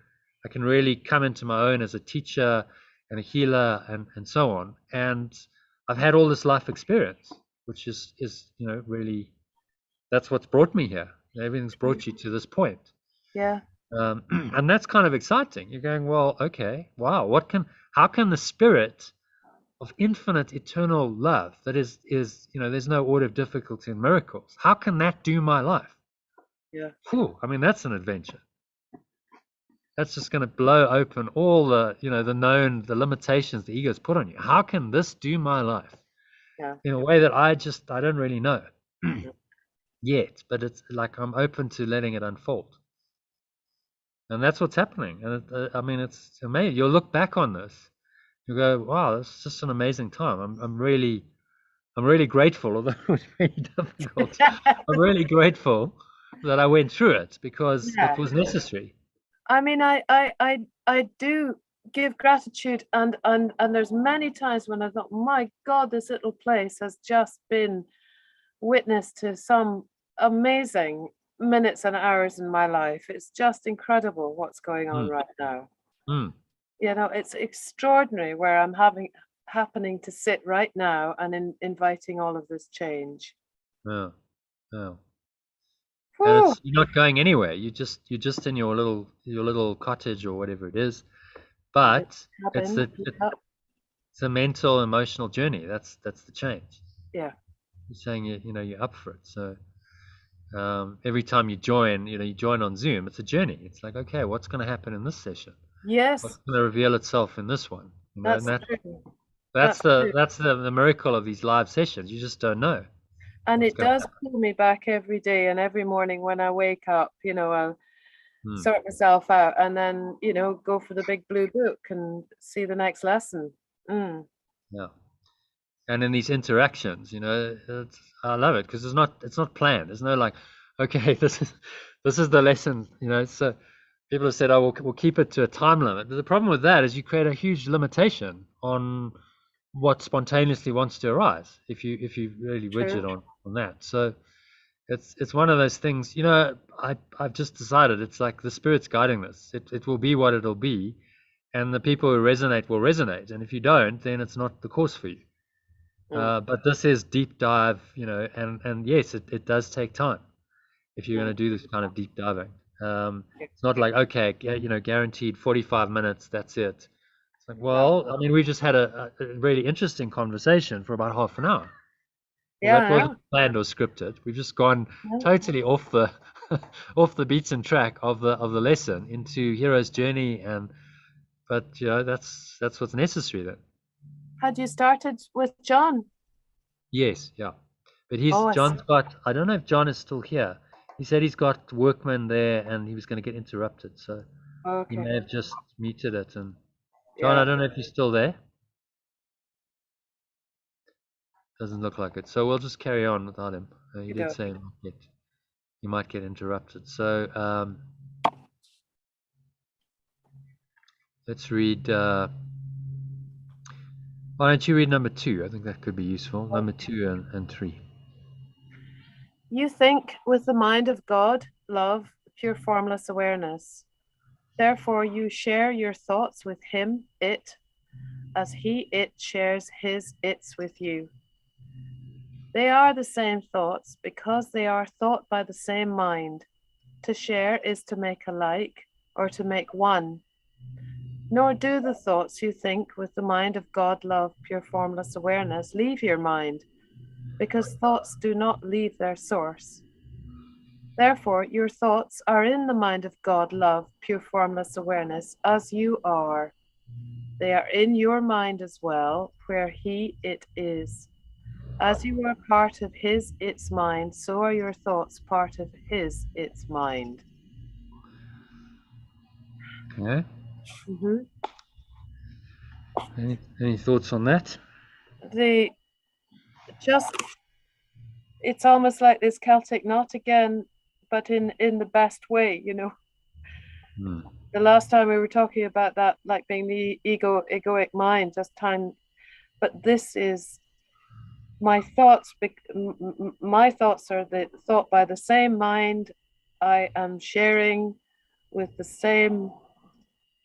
really come into my own as a teacher and a healer and so on. And I've had all this life experience, which is you know, really, that's what's brought me here. Everything's brought you to this point. Yeah. And that's kind of exciting. You're going, well, okay, wow, how can the spirit of infinite eternal love that is, you know, there's no order of difficulty in miracles, how can that do my life? Yeah. Whew, I mean, that's an adventure. That's just going to blow open all the, you know, the limitations the ego's put on you. How can this do my life? Yeah. In a way that I don't really know yet, but it's like I'm open to letting it unfold. And that's what's happening. And I mean, it's amazing. You'll look back on this, you go, wow, it's just an amazing time. I'm really grateful, although it was very difficult. I'm really grateful that I went through it because it was necessary. I mean, I do give gratitude, and there's many times when I thought, my God, this little place has just been witness to some amazing minutes and hours in my life. It's just incredible what's going on right now. You know, it's extraordinary where I'm happening to sit right now and inviting all of this change. And you're not going anywhere. You're just in your little cottage or whatever it is. But it's a mental, emotional journey. That's the change. Yeah. You're saying you know, you're up for it. So every time you join, you know, you join on Zoom, it's a journey. It's like, okay, what's going to happen in this session? Yes. What's going to reveal itself in this one? You know, that's the miracle of these live sessions. You just don't know. And it does pull me back every day, and every morning when I wake up, you know, I'll sort myself out and then, you know, go for the big blue book and see the next lesson. Yeah. And in these interactions, you know, I love it because it's not planned. There's no like, okay, this is the lesson, you know. So people have said, oh, we'll keep it to a time limit. But the problem with that is you create a huge limitation on what spontaneously wants to arise if you really widget on that. So it's one of those things, you know. I've just decided it's like the spirit's guiding this. It will be what it'll be, and the people who resonate will resonate, and if you don't, then it's not the course for you. But this is deep dive, you know, and yes, it does take time if you're going to do this kind of deep diving. It's not like, okay, you know, guaranteed 45 minutes, that's it. It's like, well, I mean, we just had a really interesting conversation for about half an hour. Well, that wasn't planned or scripted. We've just gone totally off the off the beaten track of the lesson into hero's journey, but you know, that's what's necessary then. Had you started with John? Yes, yeah. But John's got, I don't know if John is still here. He said he's got workmen there and he was going to get interrupted, so he Okay. may have just muted it. And John, Yeah. I don't know if you're still there. Doesn't look like it. So we'll just carry on without him. He did say he might get interrupted. So let's read. Why don't you read number 2? I think that could be useful. Number 2 and 3. You think with the mind of God, love, pure formless awareness. Therefore, you share your thoughts with him, it, as he, it shares his, its with you. They are the same thoughts because they are thought by the same mind. To share is to make alike or to make one. Nor do the thoughts you think with the mind of God, love, pure formless awareness leave your mind, because thoughts do not leave their source. Therefore, your thoughts are in the mind of God, love, pure formless awareness, as you are. They are in your mind as well, where he, it is. As you are part of his, its mind, so are your thoughts part of his, its mind. Okay. Mm-hmm. Any thoughts on that? It's almost like this Celtic knot again, but in the best way, you know. The last time we were talking about that, like being the egoic mind, just time. But this is my thoughts. My thoughts are thought by the same mind. I am sharing with the same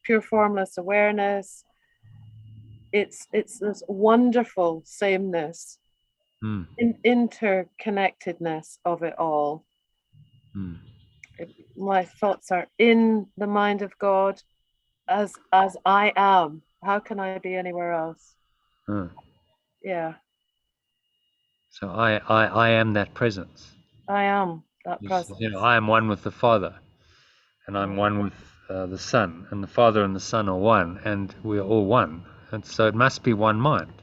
pure formless awareness. It's this wonderful sameness, interconnectedness of it all. My thoughts are in the mind of God, as I am. How can I be anywhere else? Yeah. So I am that presence. I am that presence. You know, I am one with the Father, and I'm one with the Son, and the Father and the Son are one, and we're all one. And so it must be one mind.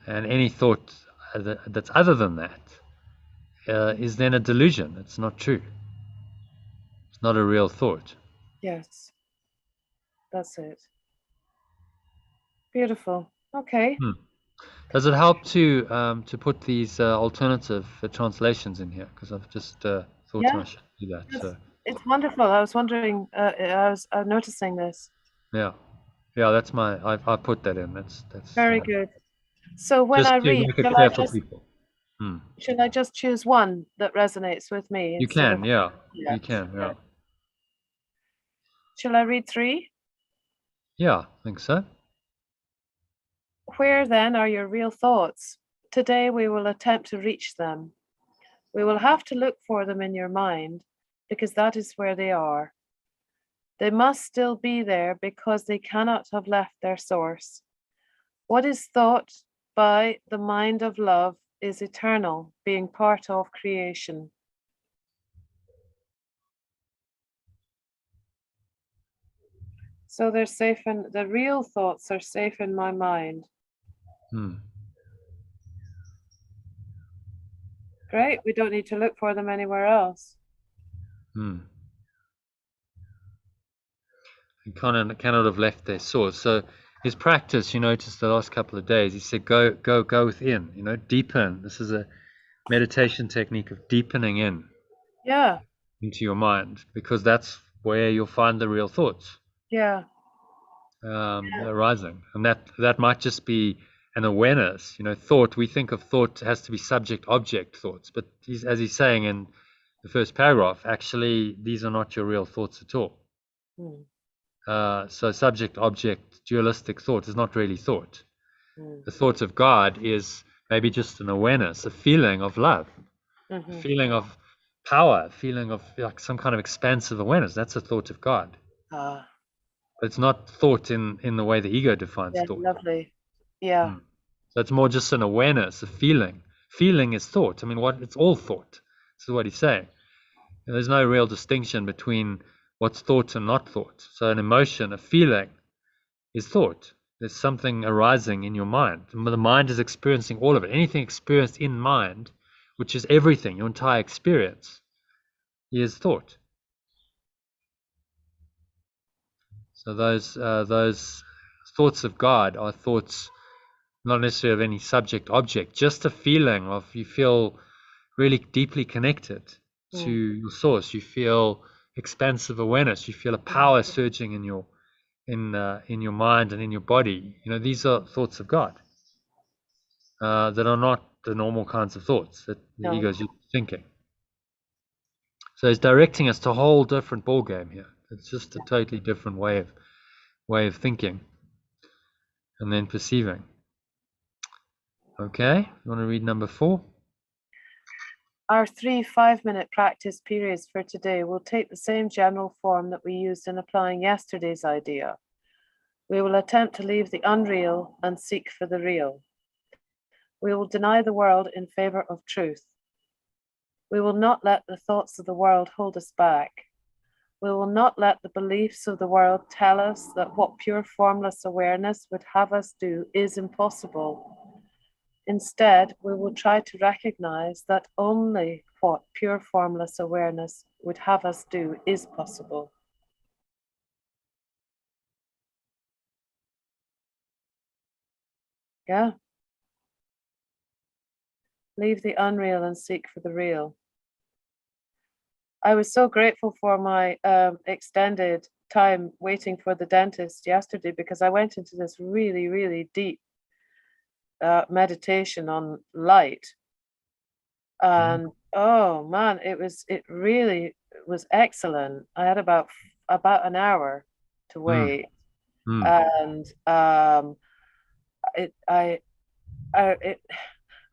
And any thought that's other than that is then a delusion. It's not true. It's not a real thought. Yes. That's it. Beautiful. Okay. Does it help to put these alternative translations in here? Because I've just thought I should do that. So it's wonderful. I was wondering. I was noticing this. Yeah, that's my. I put that in. That's very good. So when just I to read, make it clear for people. Should I just choose one that resonates with me? You can, yeah. You can, yeah. Shall I read 3? Yeah, I think so. Where then are your real thoughts? Today we will attempt to reach them. We will have to look for them in your mind, because that is where they are. They must still be there because they cannot have left their source. What is thought by the mind of love is eternal, being part of creation. So they're safe, and the real thoughts are safe in my mind. Great, we don't need to look for them anywhere else. And cannot have left their source. So his practice, you noticed the last couple of days, he said, go within, you know, deepen. This is a meditation technique of deepening in. Yeah. Into your mind, because that's where you'll find the real thoughts. Yeah. Arising. And that might just be an awareness, you know, thought. We think of thought has to be subject-object thoughts, but as he's saying in the first paragraph, actually, these are not your real thoughts at all. So subject-object dualistic thought is not really thought. The thought of God is maybe just an awareness, a feeling of love, a feeling of power, a feeling of like some kind of expansive awareness. That's a thought of God. But it's not thought in the way the ego defines thought. Lovely. Yeah. So it's more just an awareness, a feeling. Feeling is thought. I mean, it's all thought. This is what he's saying. And there's no real distinction between what's thought and not thought. So an emotion, a feeling, is thought. There's something arising in your mind. And the mind is experiencing all of it. Anything experienced in mind, which is everything, your entire experience, is thought. So those thoughts of God are thoughts not necessarily of any subject object, just a feeling of, you feel really deeply connected to your source. You feel expansive awareness. You feel a power surging in your mind and in your body. These are thoughts of God that are not the normal kinds of thoughts that the ego is thinking. So it's directing us to a whole different ball game here. It's just a totally different way of thinking and then perceiving. Okay, you want to read number 4? Our 3 5-minute practice periods for today will take the same general form that we used in applying yesterday's idea. We will attempt to leave the unreal and seek for the real. We will deny the world in favor of truth. We will not let the thoughts of the world hold us back. We will not let the beliefs of the world tell us that what pure formless awareness would have us do is impossible. Instead, we will try to recognize that only what pure formless awareness would have us do is possible. Yeah. Leave the unreal and seek for the real. I was so grateful for my extended time waiting for the dentist yesterday, because I went into this really, really deep meditation on light. And oh man, it really was excellent. I had about an hour to wait. And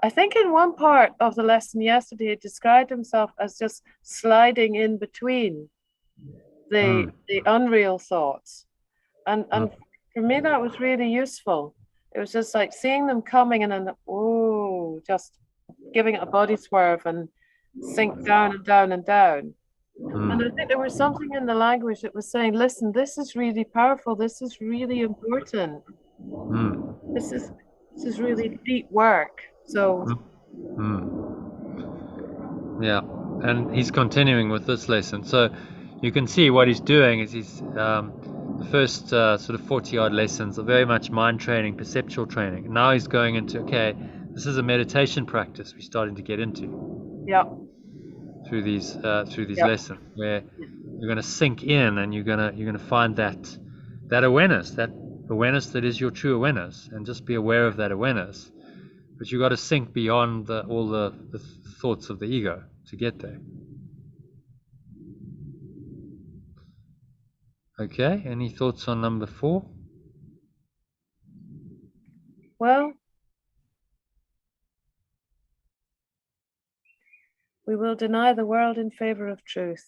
I think in one part of the lesson yesterday, it described himself as just sliding in between the unreal thoughts. And for me, that was really useful. It was just like seeing them coming and then, just giving it a body swerve and sink down and down and down. And I think there was something in the language that was saying, listen, this is really powerful. This is really important. This is really deep work. So yeah, and he's continuing with this lesson. So you can see what he's doing is he's the first sort of 40-odd lessons are very much mind training, perceptual training. Now he's going into, okay, this is a meditation practice we're starting to get into. Yeah. Through these lessons, where you're going to sink in and you're going to find that awareness that is your true awareness, and just be aware of that awareness. But you've got to sink beyond all the thoughts of the ego to get there. Okay, any thoughts on number 4? Well, we will deny the world in favor of truth.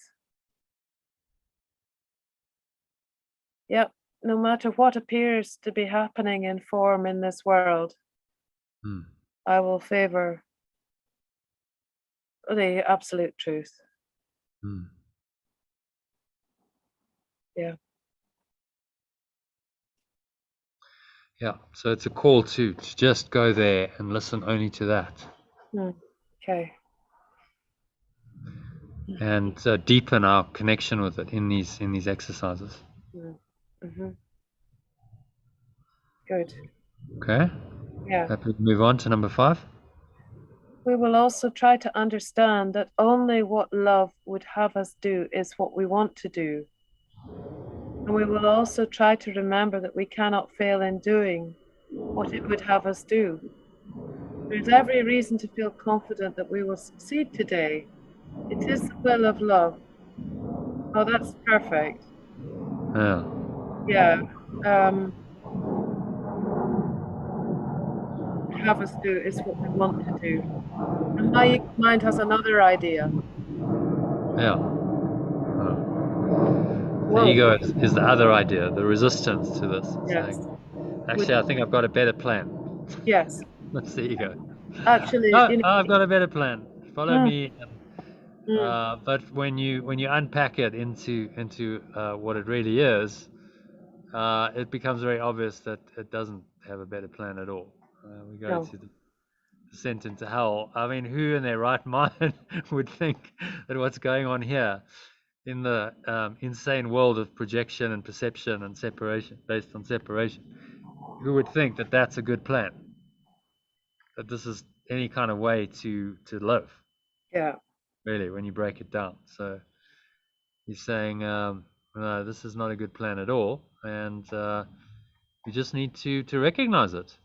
Yep, no matter what appears to be happening in form in this world, I will favor the absolute truth. Yeah. Yeah, so it's a call to just go there and listen only to that. Okay. And deepen our connection with it in these exercises. Good. Okay. Yeah. Happy to move on to number 5. We will also try to understand that only what love would have us do is what we want to do. And we will also try to remember that we cannot fail in doing what it would have us do. There's every reason to feel confident that we will succeed today. It is the will of love. Oh, that's perfect. Yeah. Have us do is what we want to do. And my mind has another idea. Yeah. The ego is the other idea, the resistance to this. Yes. Actually, I think I've got a better plan. Yes. That's the ego. Actually, I've got a better plan. Follow me. But when you unpack it into what it really is, it becomes very obvious that it doesn't have a better plan at all. We go to the sent into hell. I mean, who in their right mind would think that what's going on here in the insane world of projection and perception and separation, based on separation, who would think that that's a good plan? That this is any kind of way to live? Yeah. Really, when you break it down. So he's saying, no, this is not a good plan at all, and you just need to recognize it.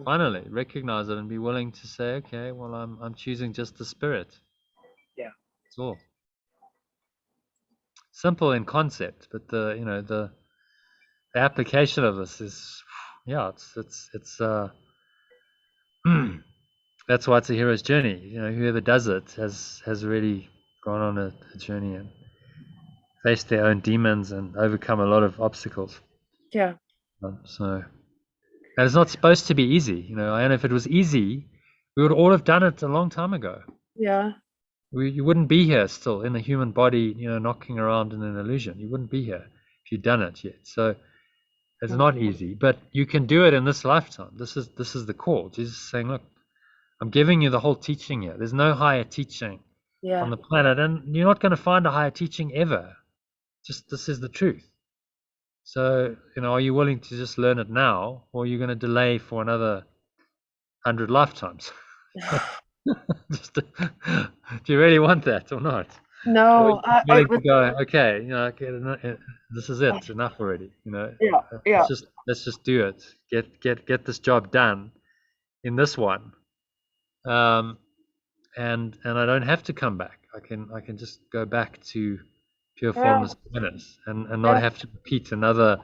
Finally, recognize it and be willing to say, okay, well, I'm choosing just the spirit. Yeah. That's all. Simple in concept, but the application of this is, yeah, it's that's why it's a hero's journey. You know, whoever does it has really gone on a journey and faced their own demons and overcome a lot of obstacles. Yeah. So, and it's not supposed to be easy. You know, and if it was easy, we would all have done it a long time ago. Yeah. You wouldn't be here still in a human body, you know, knocking around in an illusion. You wouldn't be here if you'd done it yet. So it's not easy, but you can do it in this lifetime. This is the call. Jesus is saying, look, I'm giving you the whole teaching here. There's no higher teaching on the planet, and you're not going to find a higher teaching ever. Just this is the truth. So, you know, are you willing to just learn it now, or are you going to delay for another 100 lifetimes? Do you really want that or not? No, I would go, okay, you know, this is it, enough already, you know. Yeah. Let's just do it. Get this job done in this one. And I don't have to come back. I can just go back to pure formless awareness and not have to repeat another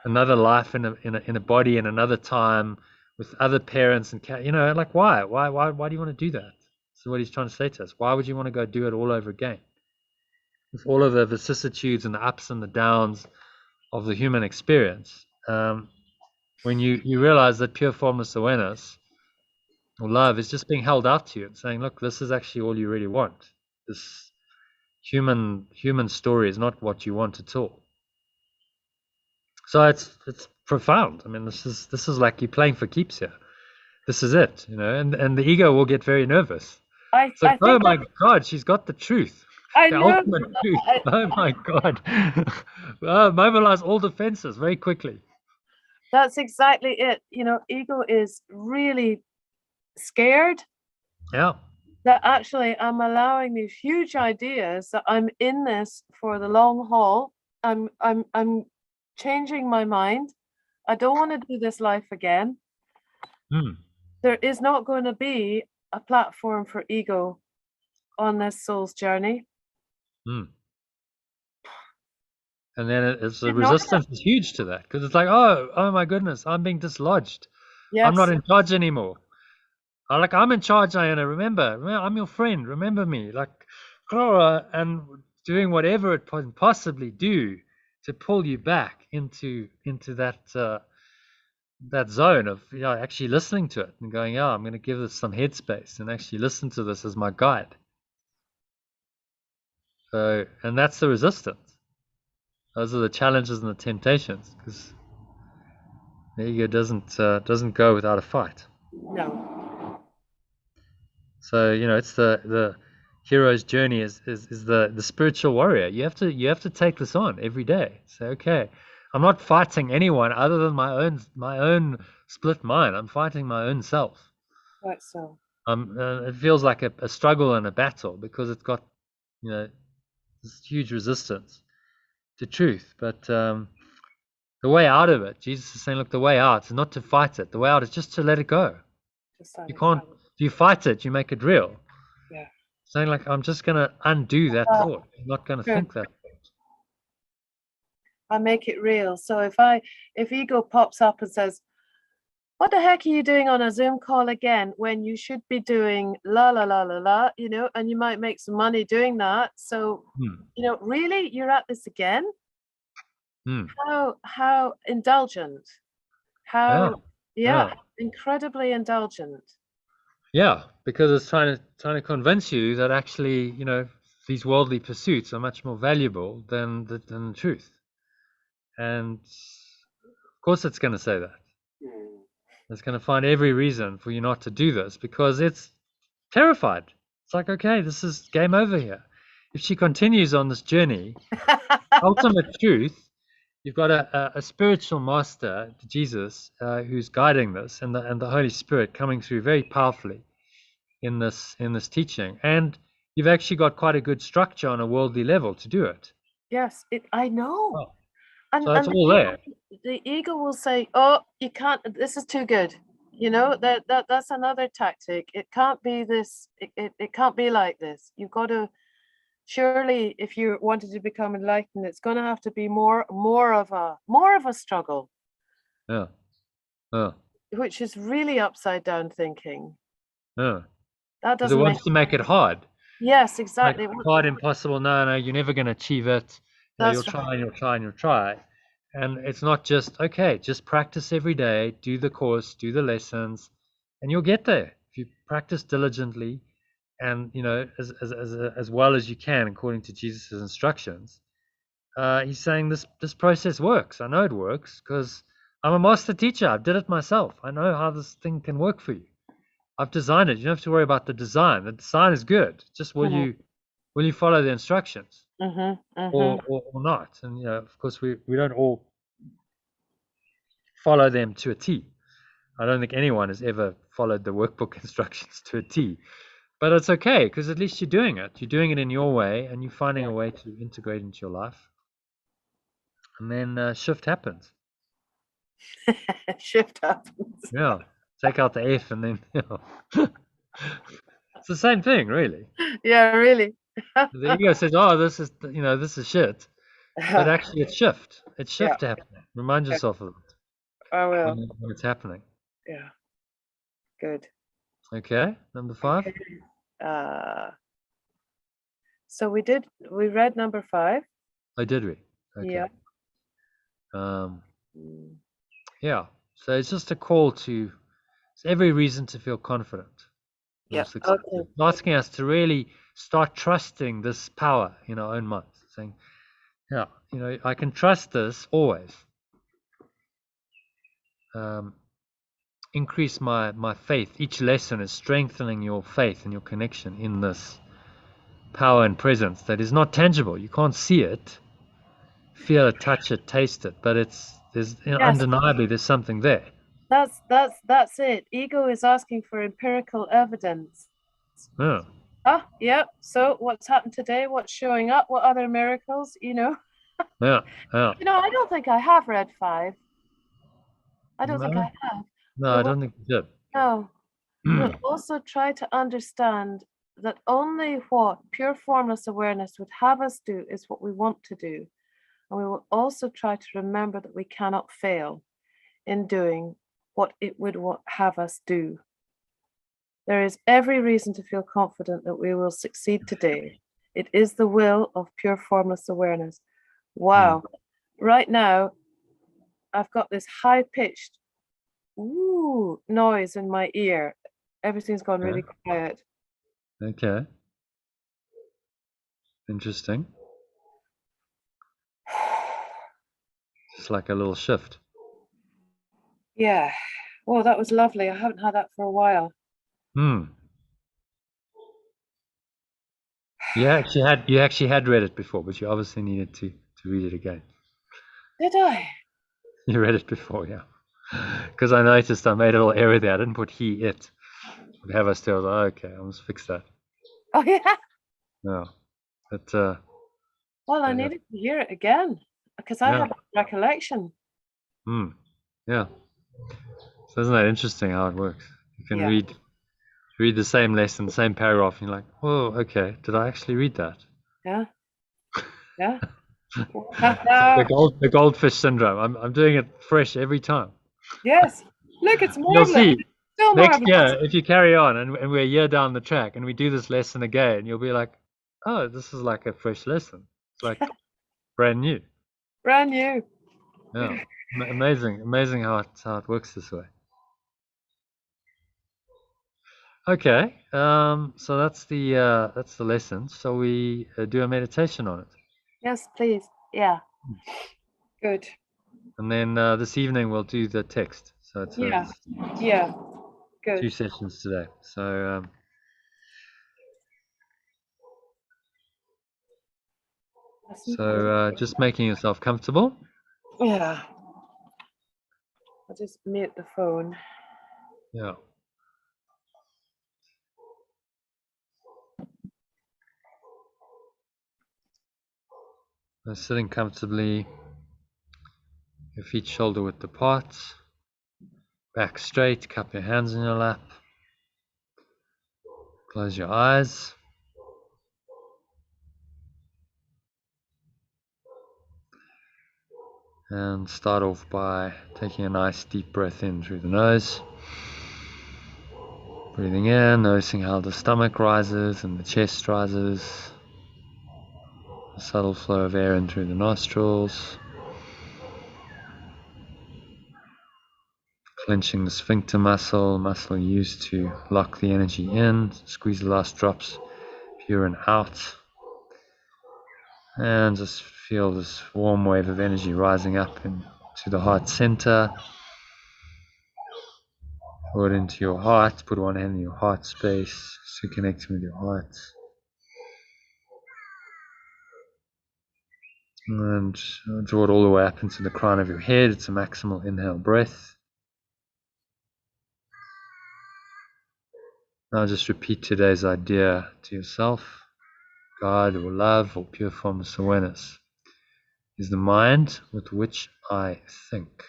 life in a body in another time with other parents and you know, like why do you want to do that? So what he's trying to say to us, why would you want to go do it all over again with all of the vicissitudes and the ups and the downs of the human experience? When you realize that pure formless awareness or love is just being held out to you and saying, look, this is actually all you really want. This human story is not what you want at all. So it's profound. I mean, this is like you're playing for keeps here. This is it, you know, and the ego will get very nervous. It's like, oh my God, she's got the truth. The ultimate truth. Oh my God. Mobilize all defenses very quickly. That's exactly it. You know, ego is really scared. Yeah. That actually I'm allowing these huge ideas that I'm in this for the long haul. I'm changing my mind. I don't want to do this life again. There is not going to be a platform for ego on this soul's journey. And then the resistance is huge to that, because it's like, oh my goodness, I'm being dislodged. Yes. I'm not in charge anymore. I'm in charge, Iona. Remember, I'm your friend. Remember me, and doing whatever it can possibly do to pull you back into that zone of actually listening to it and going, I'm going to give this some headspace and actually listen to this as my guide. So, and that's the resistance. Those are the challenges and the temptations, because the ego doesn't go without a fight. No. So it's the hero's journey is the spiritual warrior. You have to take this on every day. Say, okay, I'm not fighting anyone other than my own split mind. I'm fighting my own self. Right. So. It feels like a struggle and a battle, because it's got this huge resistance to truth. But the way out of it, Jesus is saying, look, the way out is not to fight it. The way out is just to let it go. You can't. If you fight it, you make it real. Yeah. Saying like, I'm just going to undo that thought. I'm not going to think that thought. I make it real. So if ego pops up and says, what the heck are you doing on a Zoom call again when you should be doing la la la la la, and you might make some money doing that. So, really, you're at this again? How indulgent. How incredibly indulgent. Yeah, because it's trying to convince you that actually, these worldly pursuits are much more valuable than the truth. And of course it's going to say that. It's going to find every reason for you not to do this because it's terrified. It's like, okay, this is game over here. If she continues on this journey, ultimate truth, you've got a spiritual master, Jesus, who's guiding this, and the Holy Spirit coming through very powerfully in this teaching. And you've actually got quite a good structure on a worldly level to do it. Yes, I know. Oh, And, so it's all there. The ego will say, "Oh, you can't. This is too good." You know, that's another tactic. It can't be this. It can't be like this. You've got to, surely, if you wanted to become enlightened, it's going to have to be more of a struggle. Yeah. Yeah. Which is really upside down thinking. Yeah. That Because it doesn't wants to make it hard. Yes, exactly. Like hard, impossible. No, you're never going to achieve it. You know, That's you'll try right. and you'll try and you'll try. And it's not just, okay, just practice every day, do the course, do the lessons, and you'll get there. If you practice diligently and, you know, as well as you can, according to Jesus' instructions, he's saying this process works. I know it works because I'm a master teacher. I did it myself. I know how this thing can work for you. I've designed it. You don't have to worry about the design. The design is good. Just will you follow the instructions or not? And you know, of course, we don't all follow them to a T. I don't think anyone has ever followed the workbook instructions to a T. But it's okay because at least you're doing it. You're doing it in your way, and you're finding a way to integrate into your life. And then shift happens. Shift happens. Yeah. Take out the F, and then you know. It's the same thing, really. Yeah, really. The ego says, "Oh, this is shit," but actually, it's shift. It's shift happening. Remind yourself of it. I will. When it's happening. Yeah. Good. Okay, number 5. Okay. So we read number 5. Oh, did we? Okay. Yeah. Yeah. So it's just a call to. It's every reason to feel confident. Yeah. Okay. It's asking us to really start trusting this power in our own minds. Saying, yeah, you know, I can trust this always. Increase my faith. Each lesson is strengthening your faith and your connection in this power and presence that is not tangible. You can't see it, feel it, touch it, taste it, but undeniably there's something there. That's it. Ego is asking for empirical evidence. Yeah. Yeah. So what's happened today? What's showing up? What other miracles? You know. Yeah. You know, I don't think I have read 5. I don't think I have. No, I don't think you did. No. We'll also try to understand that only what pure formless awareness would have us do is what we want to do. And we will also try to remember that we cannot fail in doing what it would have us do. There is every reason to feel confident that we will succeed today. It is the will of pure formless awareness. Wow. Right now, I've got this high-pitched noise in my ear. Everything's gone really quiet. Okay. Interesting. Just like a little shift. Yeah. Oh, that was lovely. I haven't had that for a while. You actually had read it before, but you obviously needed to read it again. Did I? You read it before, yeah. Because I noticed I made a little error there. I didn't put he, it. Would have us there. I was like, okay, I must fix that. Oh, yeah. No. But well, I needed to hear it again because I have a recollection. Yeah. So isn't that interesting how it works? You can read the same lesson, the same paragraph, and you're like, oh, okay, did I actually read that? Yeah. Yeah. the goldfish syndrome. I'm doing it fresh every time. Yes. Look, it's marvelous. You'll see. Still next year, if you carry on and we're a year down the track and we do this lesson again, you'll be like, oh, this is like a fresh lesson. It's like brand new. Brand new. Yeah. Amazing how it works this way. Okay. So that's the lesson. So we do a meditation on it. Yes, please. Yeah. Good. And then this evening we'll do the text. So it's Yeah. Good. 2 sessions today. So just making yourself comfortable. Yeah. I'll just mute the phone. Yeah. Sitting comfortably, your feet shoulder width apart, back straight, cup your hands in your lap, close your eyes. And start off by taking a nice deep breath in through the nose. Breathing in, noticing how the stomach rises and the chest rises. A subtle flow of air in through the nostrils. Clenching the sphincter muscle used to lock the energy in. Squeeze the last drops pure and out. And just feel this warm wave of energy rising up into the heart center. Pull it into your heart. Put one hand in your heart space to connect with your heart. And draw it all the way up into the crown of your head. It's a maximal inhale breath. Now just repeat today's idea to yourself. God or love or pure formless awareness is the mind with which I think.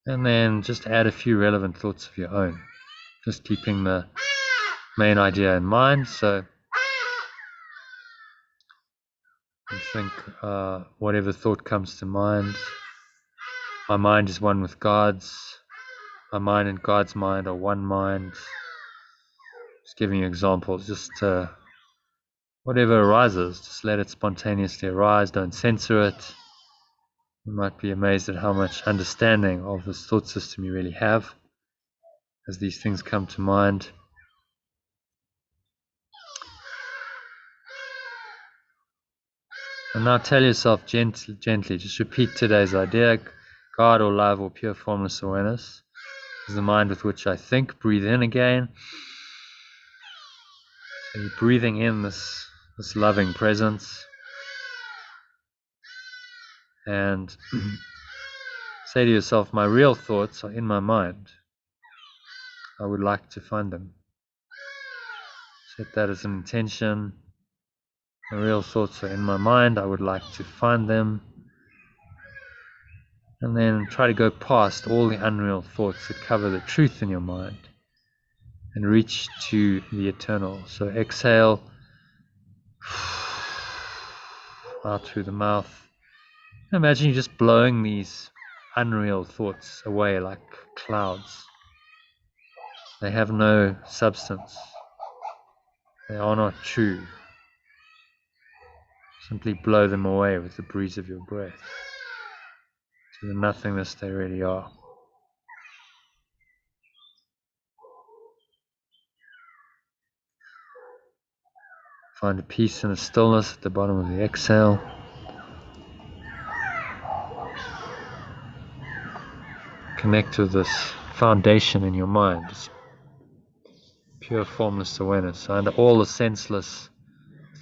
And then just add a few relevant thoughts of your own. Just keeping the main idea in mind. So you think whatever thought comes to mind. My mind is one with God's. My mind and God's mind are one mind. Just giving you examples. Just whatever arises, just let it spontaneously arise. Don't censor it. You might be amazed at how much understanding of this thought system you really have as these things come to mind. And now tell yourself gently, just repeat today's idea. God or love or pure formless awareness is the mind with which I think. Breathe in again. So you're breathing in this loving presence. And say to yourself, my real thoughts are in my mind. I would like to find them. Set that as an intention. My real thoughts are in my mind. I would like to find them. And then try to go past all the unreal thoughts that cover the truth in your mind and reach to the eternal. So exhale out through the mouth. Imagine you just blowing these unreal thoughts away like clouds. They have no substance. They are not true. Simply blow them away with the breeze of your breath to the nothingness they really are. Find a peace and a stillness at the bottom of the exhale. Connect with this foundation in your mind, this pure formless awareness, and all the senseless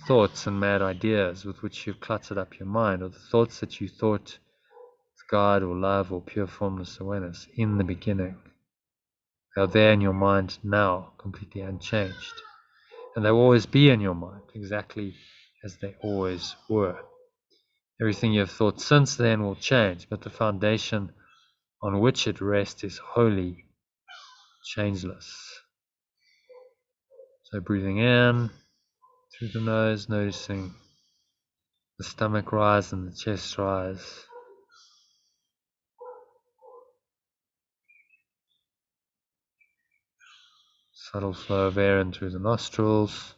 thoughts and mad ideas with which you've cluttered up your mind, or the thoughts that you thought God or love or pure formless awareness in the beginning. They are there in your mind now, completely unchanged. And they will always be in your mind, exactly as they always were. Everything you have thought since then will change, but the foundation on which it rests is wholly changeless. So breathing in through the nose, noticing the stomach rise and the chest rise. Subtle flow of air in through the nostrils.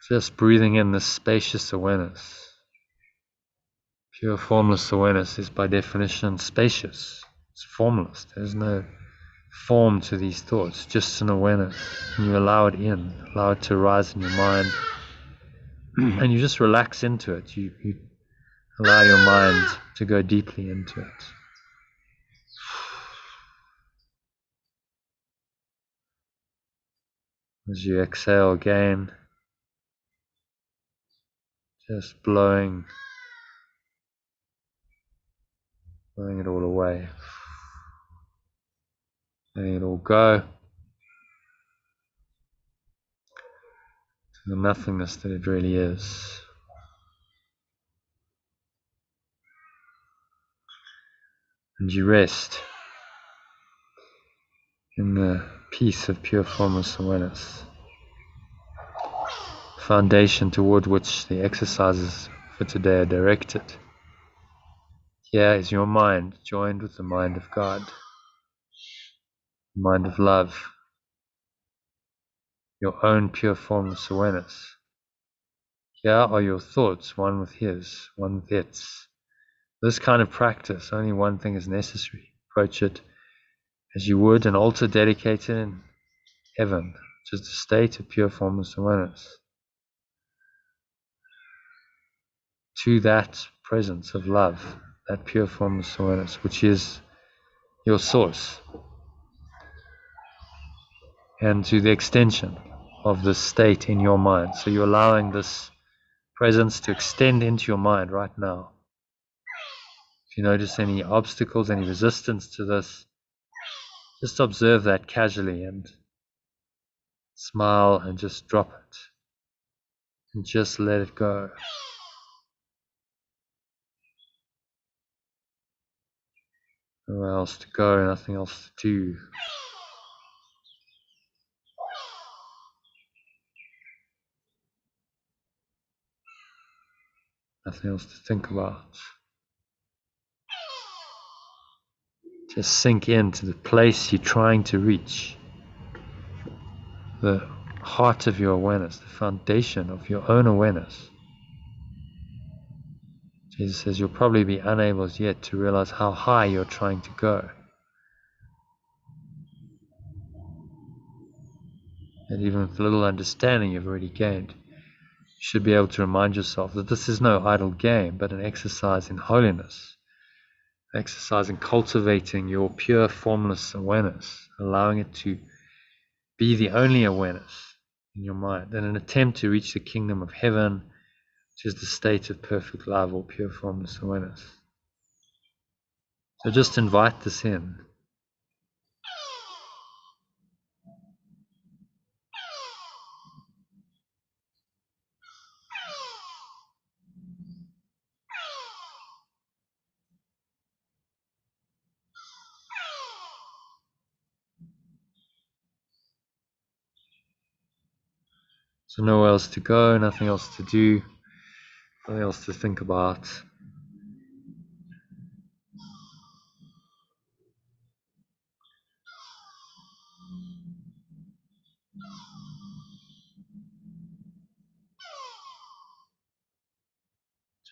Just breathing in this spacious awareness. Pure formless awareness is by definition spacious. It's formless. There's no form to these thoughts, just an awareness. And you allow it in, allow it to rise in your mind. And you just relax into it. You Allow your mind to go deeply into it. As you exhale again, just blowing it all away. Letting it all go to the nothingness that it really is. And you rest in the peace of pure formless awareness, foundation toward which the exercises for today are directed. Here is your mind joined with the mind of God, the mind of love, your own pure formless awareness. Here are your thoughts, one with his, one with its. This kind of practice, only one thing is necessary. Approach it as you would an altar dedicated in heaven, which is the state of pure formless awareness. To that presence of love, that pure formless awareness, which is your source, and to the extension of this state in your mind. So you're allowing this presence to extend into your mind right now. If you notice any obstacles, any resistance to this, just observe that casually and smile and just drop it. And just let it go. Nowhere else to go, nothing else to do. Nothing else to think about. Just sink into the place you're trying to reach. The heart of your awareness, the foundation of your own awareness. Jesus says you'll probably be unable as yet to realize how high you're trying to go. And even with little understanding you've already gained, you should be able to remind yourself that this is no idle game, but an exercise in holiness. Exercise in cultivating your pure formless awareness, allowing it to be the only awareness in your mind, in an attempt to reach the kingdom of heaven, which is the state of perfect love or pure formless awareness. So just invite this in. So nowhere else to go, nothing else to do, nothing else to think about.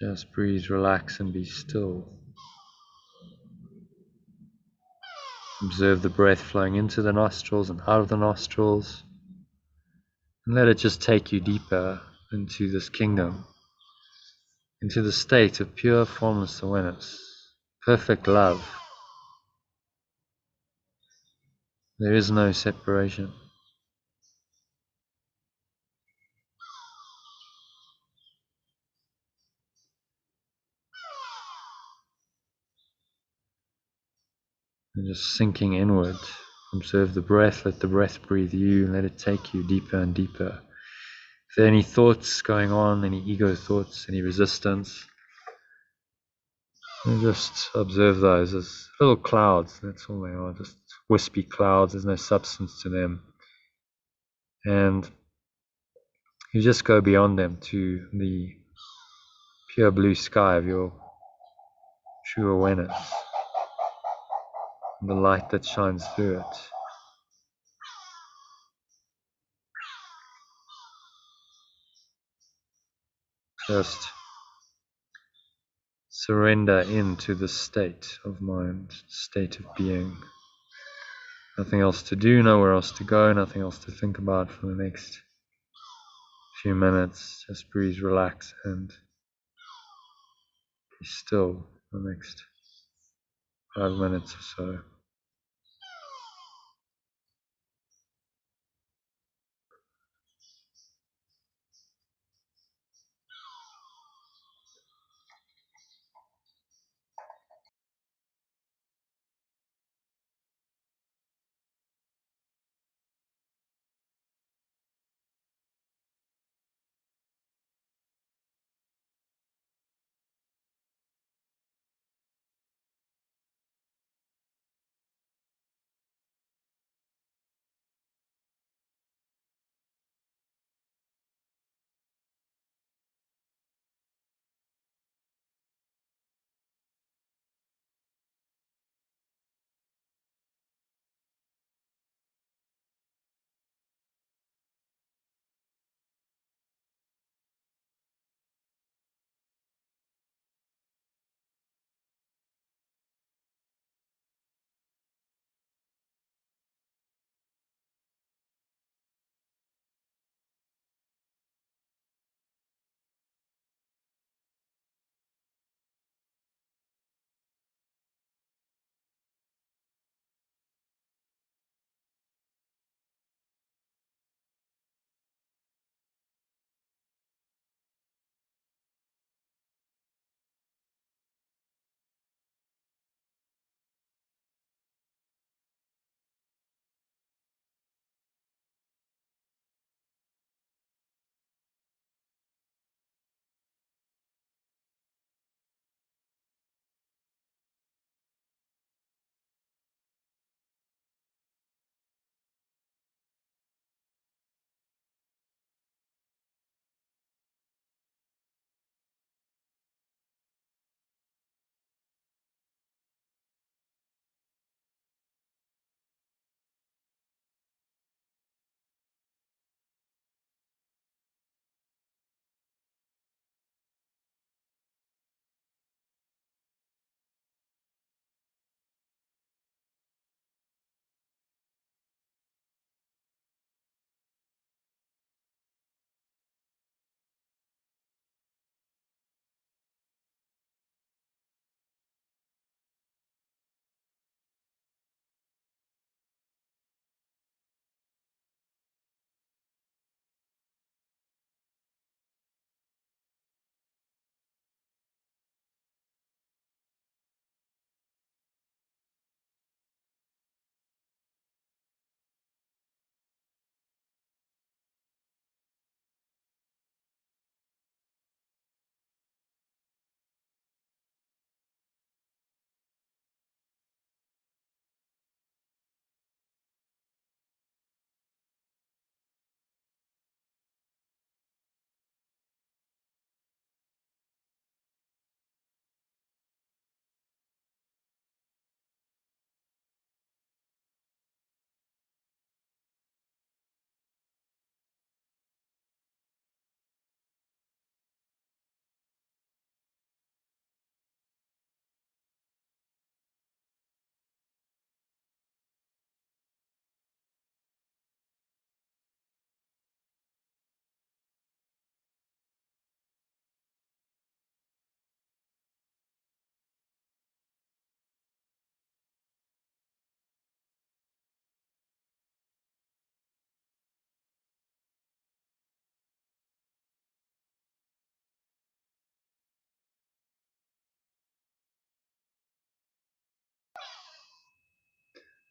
Just breathe, relax, and be still. Observe the breath flowing into the nostrils and out of the nostrils. And let it just take you deeper into this kingdom, into the state of pure formless awareness, perfect love. There is no separation. And just sinking inward. Observe the breath, let the breath breathe you, let it take you deeper and deeper. If there are any thoughts going on, any ego thoughts, any resistance, and just observe those as little clouds, that's all they are, just wispy clouds, there's no substance to them. And you just go beyond them to the pure blue sky of your true awareness, and the light that shines through it. Just surrender into the state of mind, state of being. Nothing else to do, nowhere else to go, nothing else to think about for the next few minutes. Just breathe, relax, and be still for the next 5 minutes or so.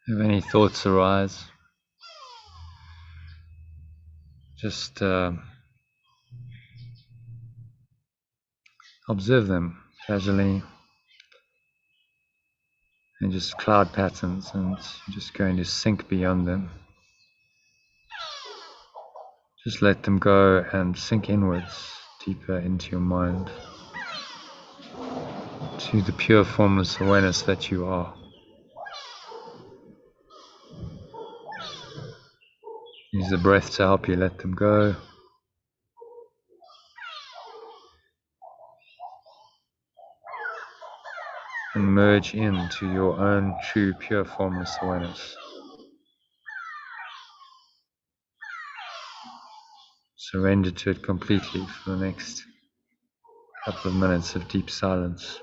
If any thoughts arise, just observe them casually, and just cloud patterns, and you're just going to sink beyond them. Just let them go and sink inwards, deeper into your mind, to the pure formless awareness that you are. Use the breath to help you let them go. And merge into your own true pure formless awareness. Surrender to it completely for the next a couple of minutes of deep silence.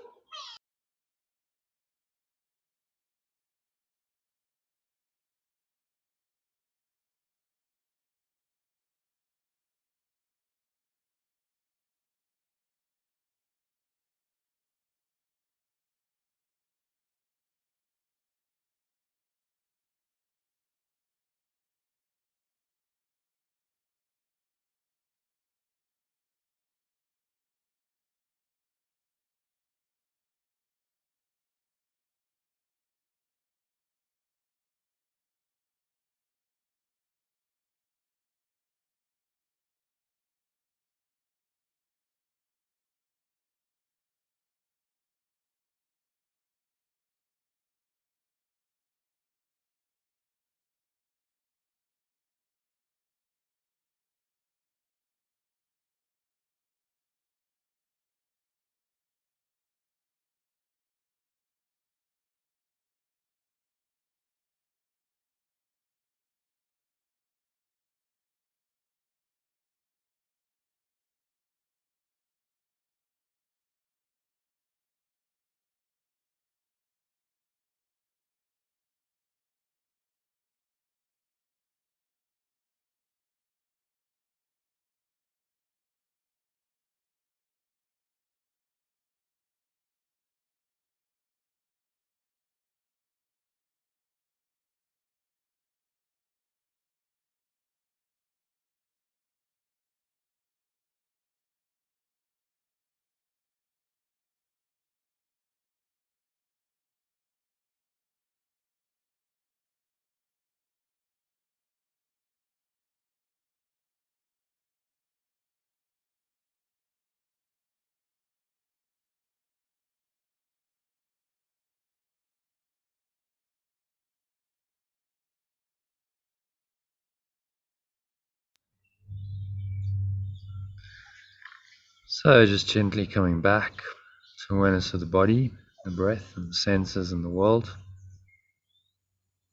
So just gently coming back to awareness of the body, the breath, and the senses and the world.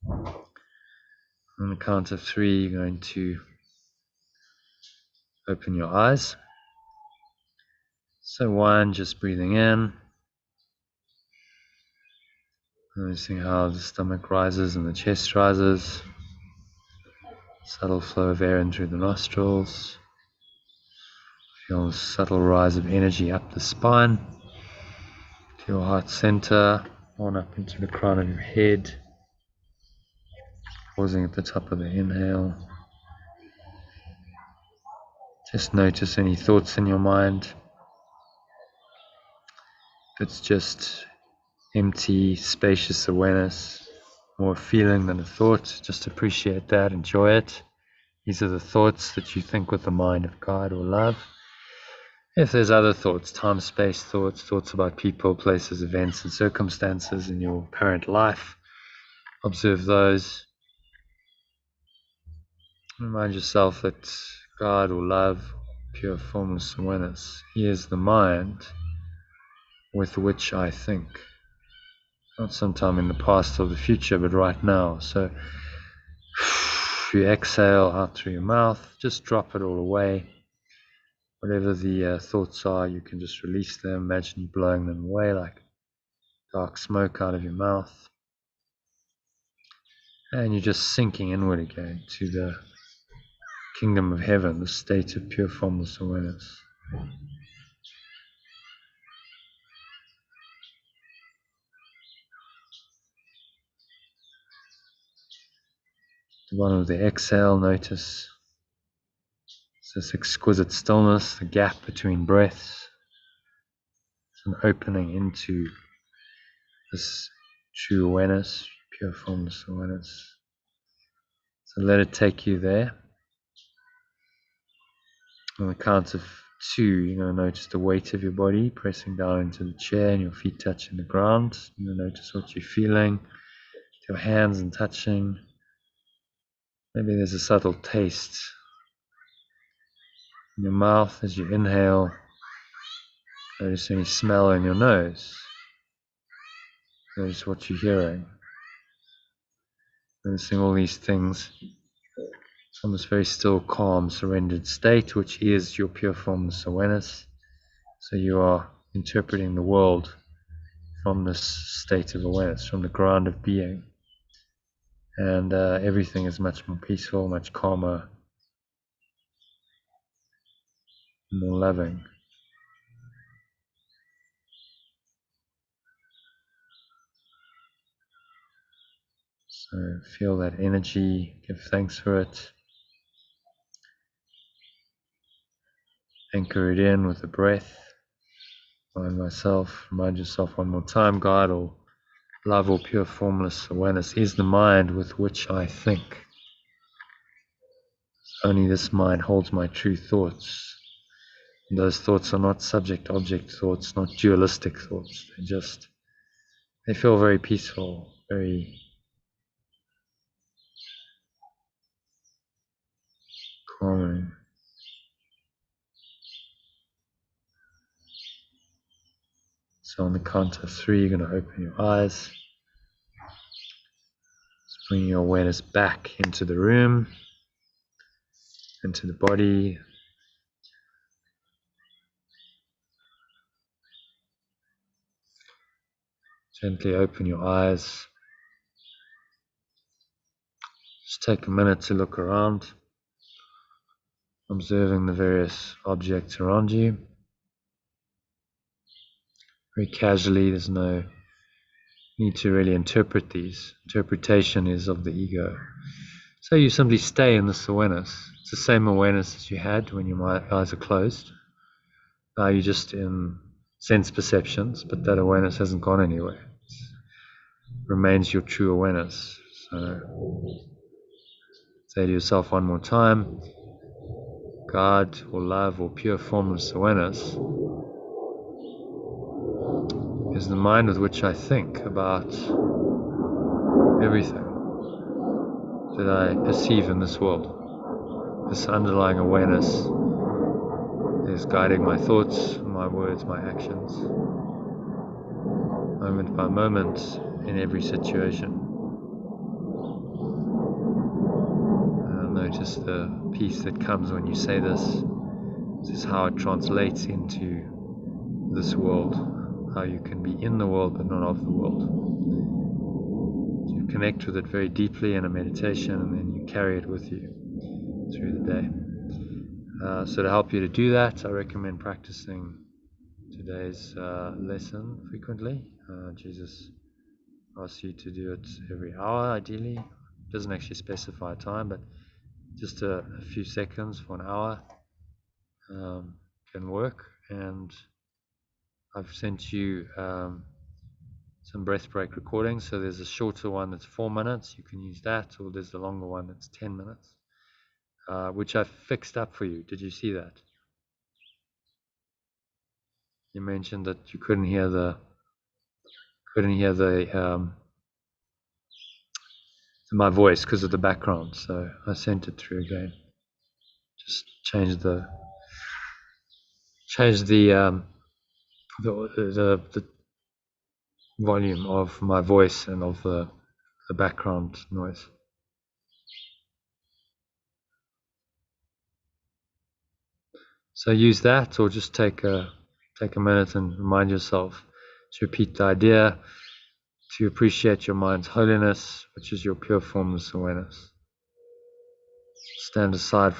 On the count of 3, you're going to open your eyes. So 1, just breathing in, noticing how the stomach rises and the chest rises. Subtle flow of air in through the nostrils. Feel a subtle rise of energy up the spine to your heart center, on up into the crown of your head. Pausing at the top of the inhale. Just notice any thoughts in your mind. If it's just empty, spacious awareness, more a feeling than a thought, just appreciate that, enjoy it. These are the thoughts that you think with the mind of God or love. If there's other thoughts, time, space thoughts, thoughts about people, places, events, and circumstances in your current life, observe those. Remind yourself that God or love, pure formless awareness, He is the mind with which I think. Not sometime in the past or the future, but right now. So you exhale out through your mouth, just drop it all away. Whatever the thoughts are, you can just release them. Imagine you blowing them away like dark smoke out of your mouth. And you're just sinking inward again to the kingdom of heaven, the state of pure formless awareness. At the bottom of the exhale, notice this exquisite stillness, the gap between breaths. It's an opening into this true awareness, pure formless awareness. So let it take you there. On the count of 2, you're going to notice the weight of your body pressing down into the chair and your feet touching the ground. You're going to notice what you're feeling with your hands and touching. Maybe there's a subtle taste in your mouth as you inhale. Notice any smell in your nose. Notice what you're hearing. Noticing all these things from this very still, calm, surrendered state, which is your pure formless awareness. So you are interpreting the world from this state of awareness, from the ground of being. And everything is much more peaceful, much calmer, more loving. So feel that energy, give thanks for it. Anchor it in with the breath. Remind yourself one more time, God or love or pure formless awareness is the mind with which I think. Only this mind holds my true thoughts. And those thoughts are not subject-object thoughts, not dualistic thoughts. They feel very peaceful, very calming. So on the count of 3, you're going to open your eyes. Just bring your awareness back into the room, into the body. Gently open your eyes. Just take a minute to look around, observing the various objects around you. Very casually, there's no need to really interpret these. Interpretation is of the ego. So you simply stay in this awareness. It's the same awareness as you had when your eyes are closed. Now you're just in sense perceptions, but that awareness hasn't gone anywhere. It remains your true awareness. So say to yourself one more time, God or love or pure formless awareness is the mind with which I think about everything that I perceive in this world. This underlying awareness is guiding my thoughts, my words, my actions, moment by moment in every situation. Notice the peace that comes when you say this. This is how it translates into this world, how you can be in the world but not of the world. So you connect with it very deeply in a meditation, and then you carry it with you through the day. So to help you to do that, I recommend practicing today's lesson frequently. Jesus asks you to do it every hour, ideally. It doesn't actually specify a time, but just a few seconds for an hour can work. And I've sent you some breath break recordings. So there's a shorter one that's 4 minutes. You can use that, or there's the longer one that's 10 minutes, which I've fixed up for you. Did you see that? You mentioned that you couldn't hear my voice because of the background. So I sent it through again. Just change the volume of my voice and of the background noise. So use that, or just take a minute and remind yourself to repeat the idea, to appreciate your mind's holiness, which is your pure formless awareness. Stand aside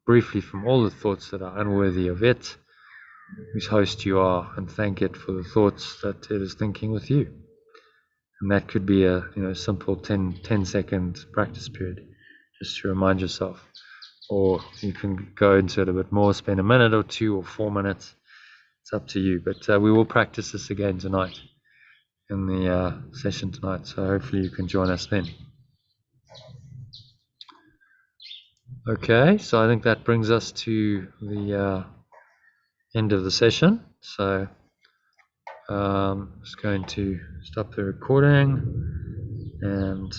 briefly from all the thoughts that are unworthy of it, whose host you are, and thank it for the thoughts that it is thinking with you. And that could be a simple 10-second practice period, just to remind yourself. Or you can go into it a bit more, spend a minute or 2 or 4 minutes. It's up to you. But we will practice this again tonight in the session tonight. So hopefully you can join us then. Okay, so I think that brings us to the end of the session. So just going to stop the recording and